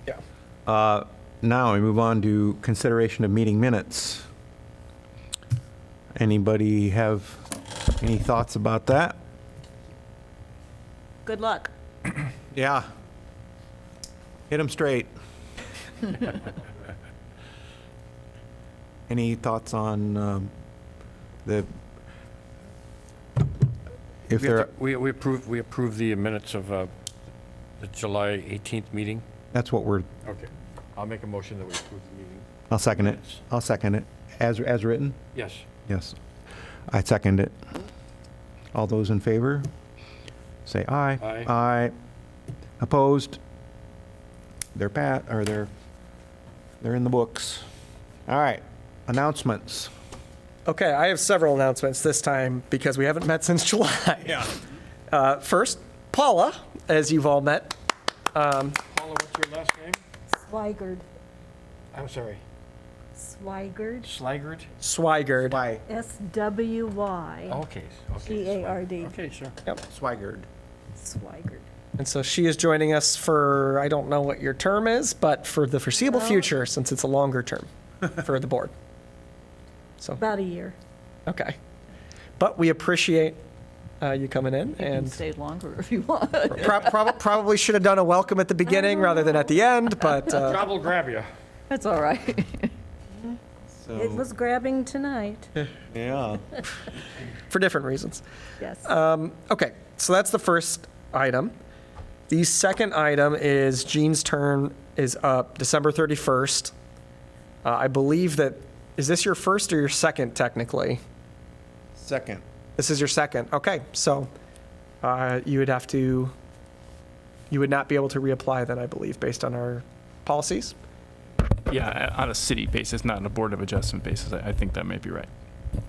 Yeah. Now we move on to consideration of meeting minutes. Anybody have any thoughts about that? Good luck. Yeah. Hit them straight. Any thoughts on the, if there, We approve the minutes of the July 18th meeting? that's what we're, Okay. I'll make a motion that we approve the meeting. I'll second it. Minutes. I'll second it. As written? Yes. Yes. I second it. All those in favor? Say aye. Aye. Aye. Opposed? They're in the books. All right. Announcements. Okay, I have several announcements this time because we haven't met since July. Yeah. First, Paula, as you've all met. Paula, what's your last name? Swigert. I'm sorry. Swigert. Swigert? Swigert. Why? S-W-Y. Okay. G-A-R-D. Okay, sure. Swigert. Swigert. And so she is joining us for, I don't know what your term is, but for the foreseeable Well- future, since it's a longer term for the board. So, About a year. okay. But we appreciate you coming in, you can and stay longer if you want. probably should have done a welcome at the beginning rather than at the end, but Job will grab you. That's all right. It was grabbing tonight. Yeah. for different reasons. Yes. Okay, so that's the first item. The second item is Jean's term is up December 31st. I believe that, is this your first or your second technically? Second. This is your second. Okay, so you would not be able to reapply then, I believe, based on our policies. Yeah, on a city basis, not on a Board of Adjustment basis. I think that may be right.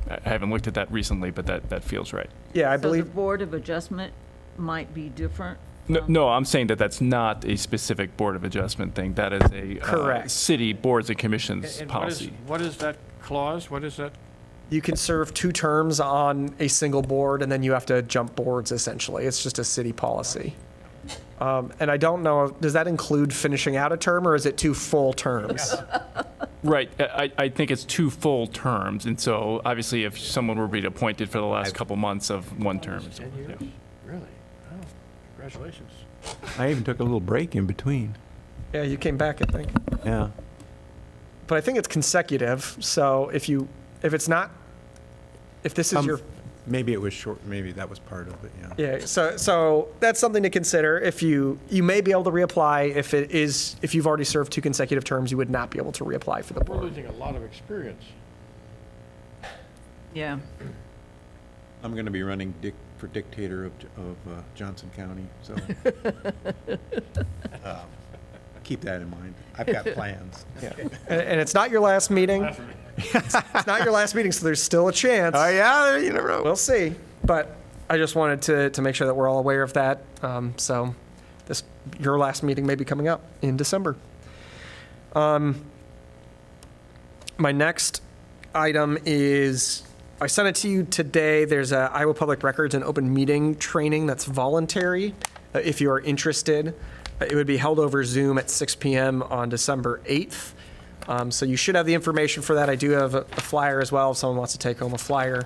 I haven't looked at that recently, but that feels right. Yeah, I So the believe, Board of Adjustment might be different. No, I'm saying that that's not a specific Board of Adjustment thing. That is a Correct. city boards and commissions And policy. what is that clause? What is that? you can serve 2 terms on a single board, and then you have to jump boards, essentially. It's just a city policy. And I don't know, does that include finishing out a term, or is it 2 full terms? Right. I think it's 2 full terms, and so obviously if someone were being appointed for the last couple months of 1 term. 10 years? yeah. Really? Oh, congratulations. I even took a little break in between. Yeah, you came back, I think. Yeah. But I think it's consecutive, so if it's not, if this is your, Maybe it was short, maybe that was part of it, yeah. yeah, so that's something to consider. If you may be able to reapply, if you've already served 2 consecutive terms, you would not be able to reapply for the We're board. losing a lot of experience. Yeah. I'm going to be running for dictator of Johnson County, so keep that in mind. I've got plans. Yeah. And it's not your last meeting. It's not your last meeting, so there's still a chance. Oh, yeah, you never know. We'll see. But I just wanted to make sure that we're all aware of that. So your last meeting may be coming up in December. My next item is, I sent it to you today. There's a Iowa Public Records and Open Meeting training that's voluntary if you are interested. It would be held over Zoom at 6 p.m. on December 8th. So you should have the information for that. I do have a flyer as well if someone wants to take home a flyer.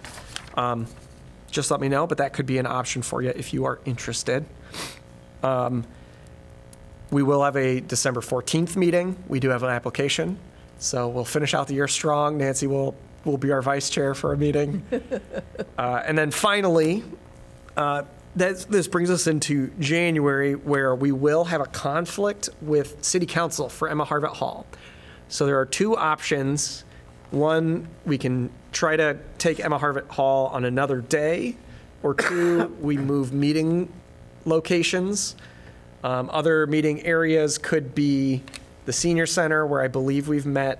Just let me know, but that could be an option for you if you are interested. We will have a December 14th meeting. We do have an application, so we'll finish out the year strong. Nancy will be our vice chair for a meeting. And then finally, this brings us into January, where we will have a conflict with City Council for Emma Harvett Hall. So there are two options. One, we can try to take Emma Harvett Hall on another day, or two, we move meeting locations. Other meeting areas could be the senior center, where I believe we've met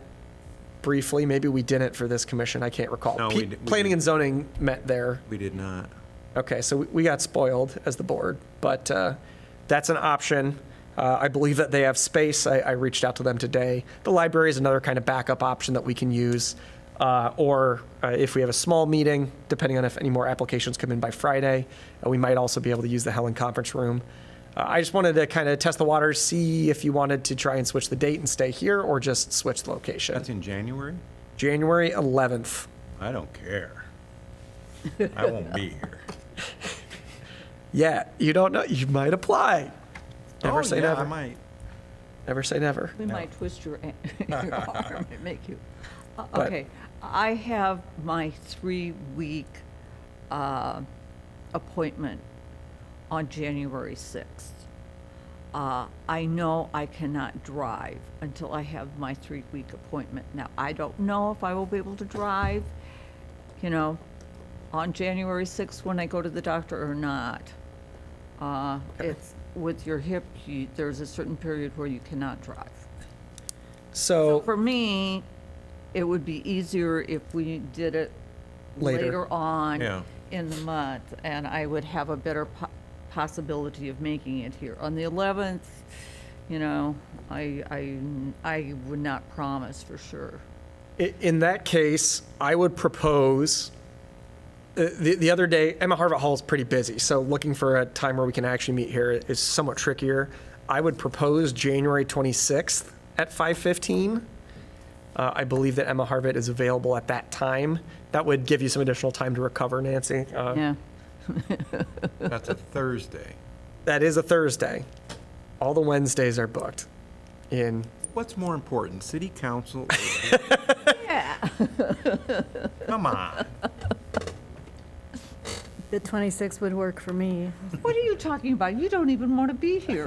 briefly. Maybe we didn't for this commission. I can't recall. No, we Planning and zoning met there. We did not. Okay, so we got spoiled as the board, but that's an option. I believe that they have space. I reached out to them today. The library is another kind of backup option that we can use. Or if we have a small meeting, depending on if any more applications come in by Friday, we might also be able to use the Helen Conference Room. I just wanted to kind of test the waters, see if you wanted to try and switch the date and stay here, or just switch the location. That's in January? January 11th. I don't care. I won't be here. Yeah, you don't know. You might apply. Never say never. I might. Never say never. We might twist your arm and make you. But- Okay, I have my 3-week appointment on January 6th. I know I cannot drive until I have my 3-week appointment. Now, I don't know if I will be able to drive, on January 6th when I go to the doctor or not. It's with your hip, there's a certain period where you cannot drive. So For me, it would be easier if we did it Later. later on Yeah. in the month, and I would have a better possibility of making it here. On the 11th, I would not promise for sure. in that case, I would propose, the other day, Emma Harvett Hall is pretty busy, so looking for a time where we can actually meet here is somewhat trickier. I would propose January 26th at 5:15. I believe that Emma Harvett is available at that time. That would give you some additional time to recover, Nancy. Yeah. That's a Thursday. That is a Thursday. All the Wednesdays are booked in. What's more important, city council? Yeah. Come on. The 26th would work for me. What are you talking about? You don't even want to be here.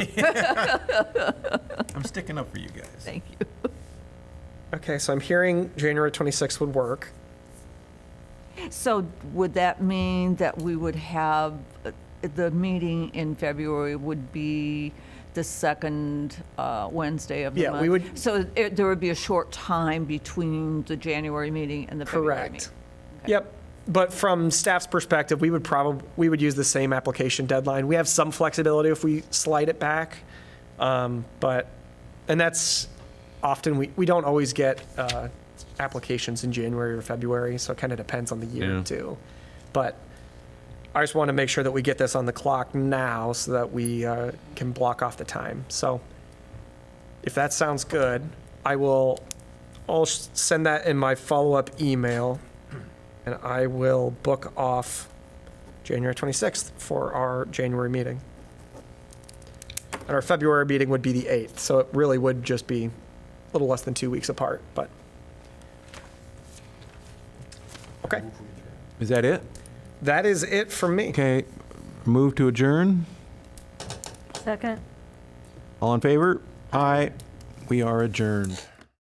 I'm sticking up for you guys. Thank you. Okay, so I'm hearing January 26th would work. So would that mean that we would have, the meeting in February would be the second Wednesday of the month? Yeah, we would- So there would be a short time between the January meeting and the February meeting? Correct. Yep. But from staff's perspective, we would use the same application deadline. We have some flexibility if we slide it back. And that's often, we don't always get applications in January or February, so it kind of depends on the year too. But I just want to make sure that we get this on the clock now so that we can block off the time. So if that sounds good, I'll send that in my follow-up email, and I will book off January 26th for our January meeting. And our February meeting would be the 8th, so it really would just be a little less than 2 weeks apart, but. Okay, Is that it? that is it from me. Okay, move to adjourn. Second? All in favor? Aye. We are adjourned.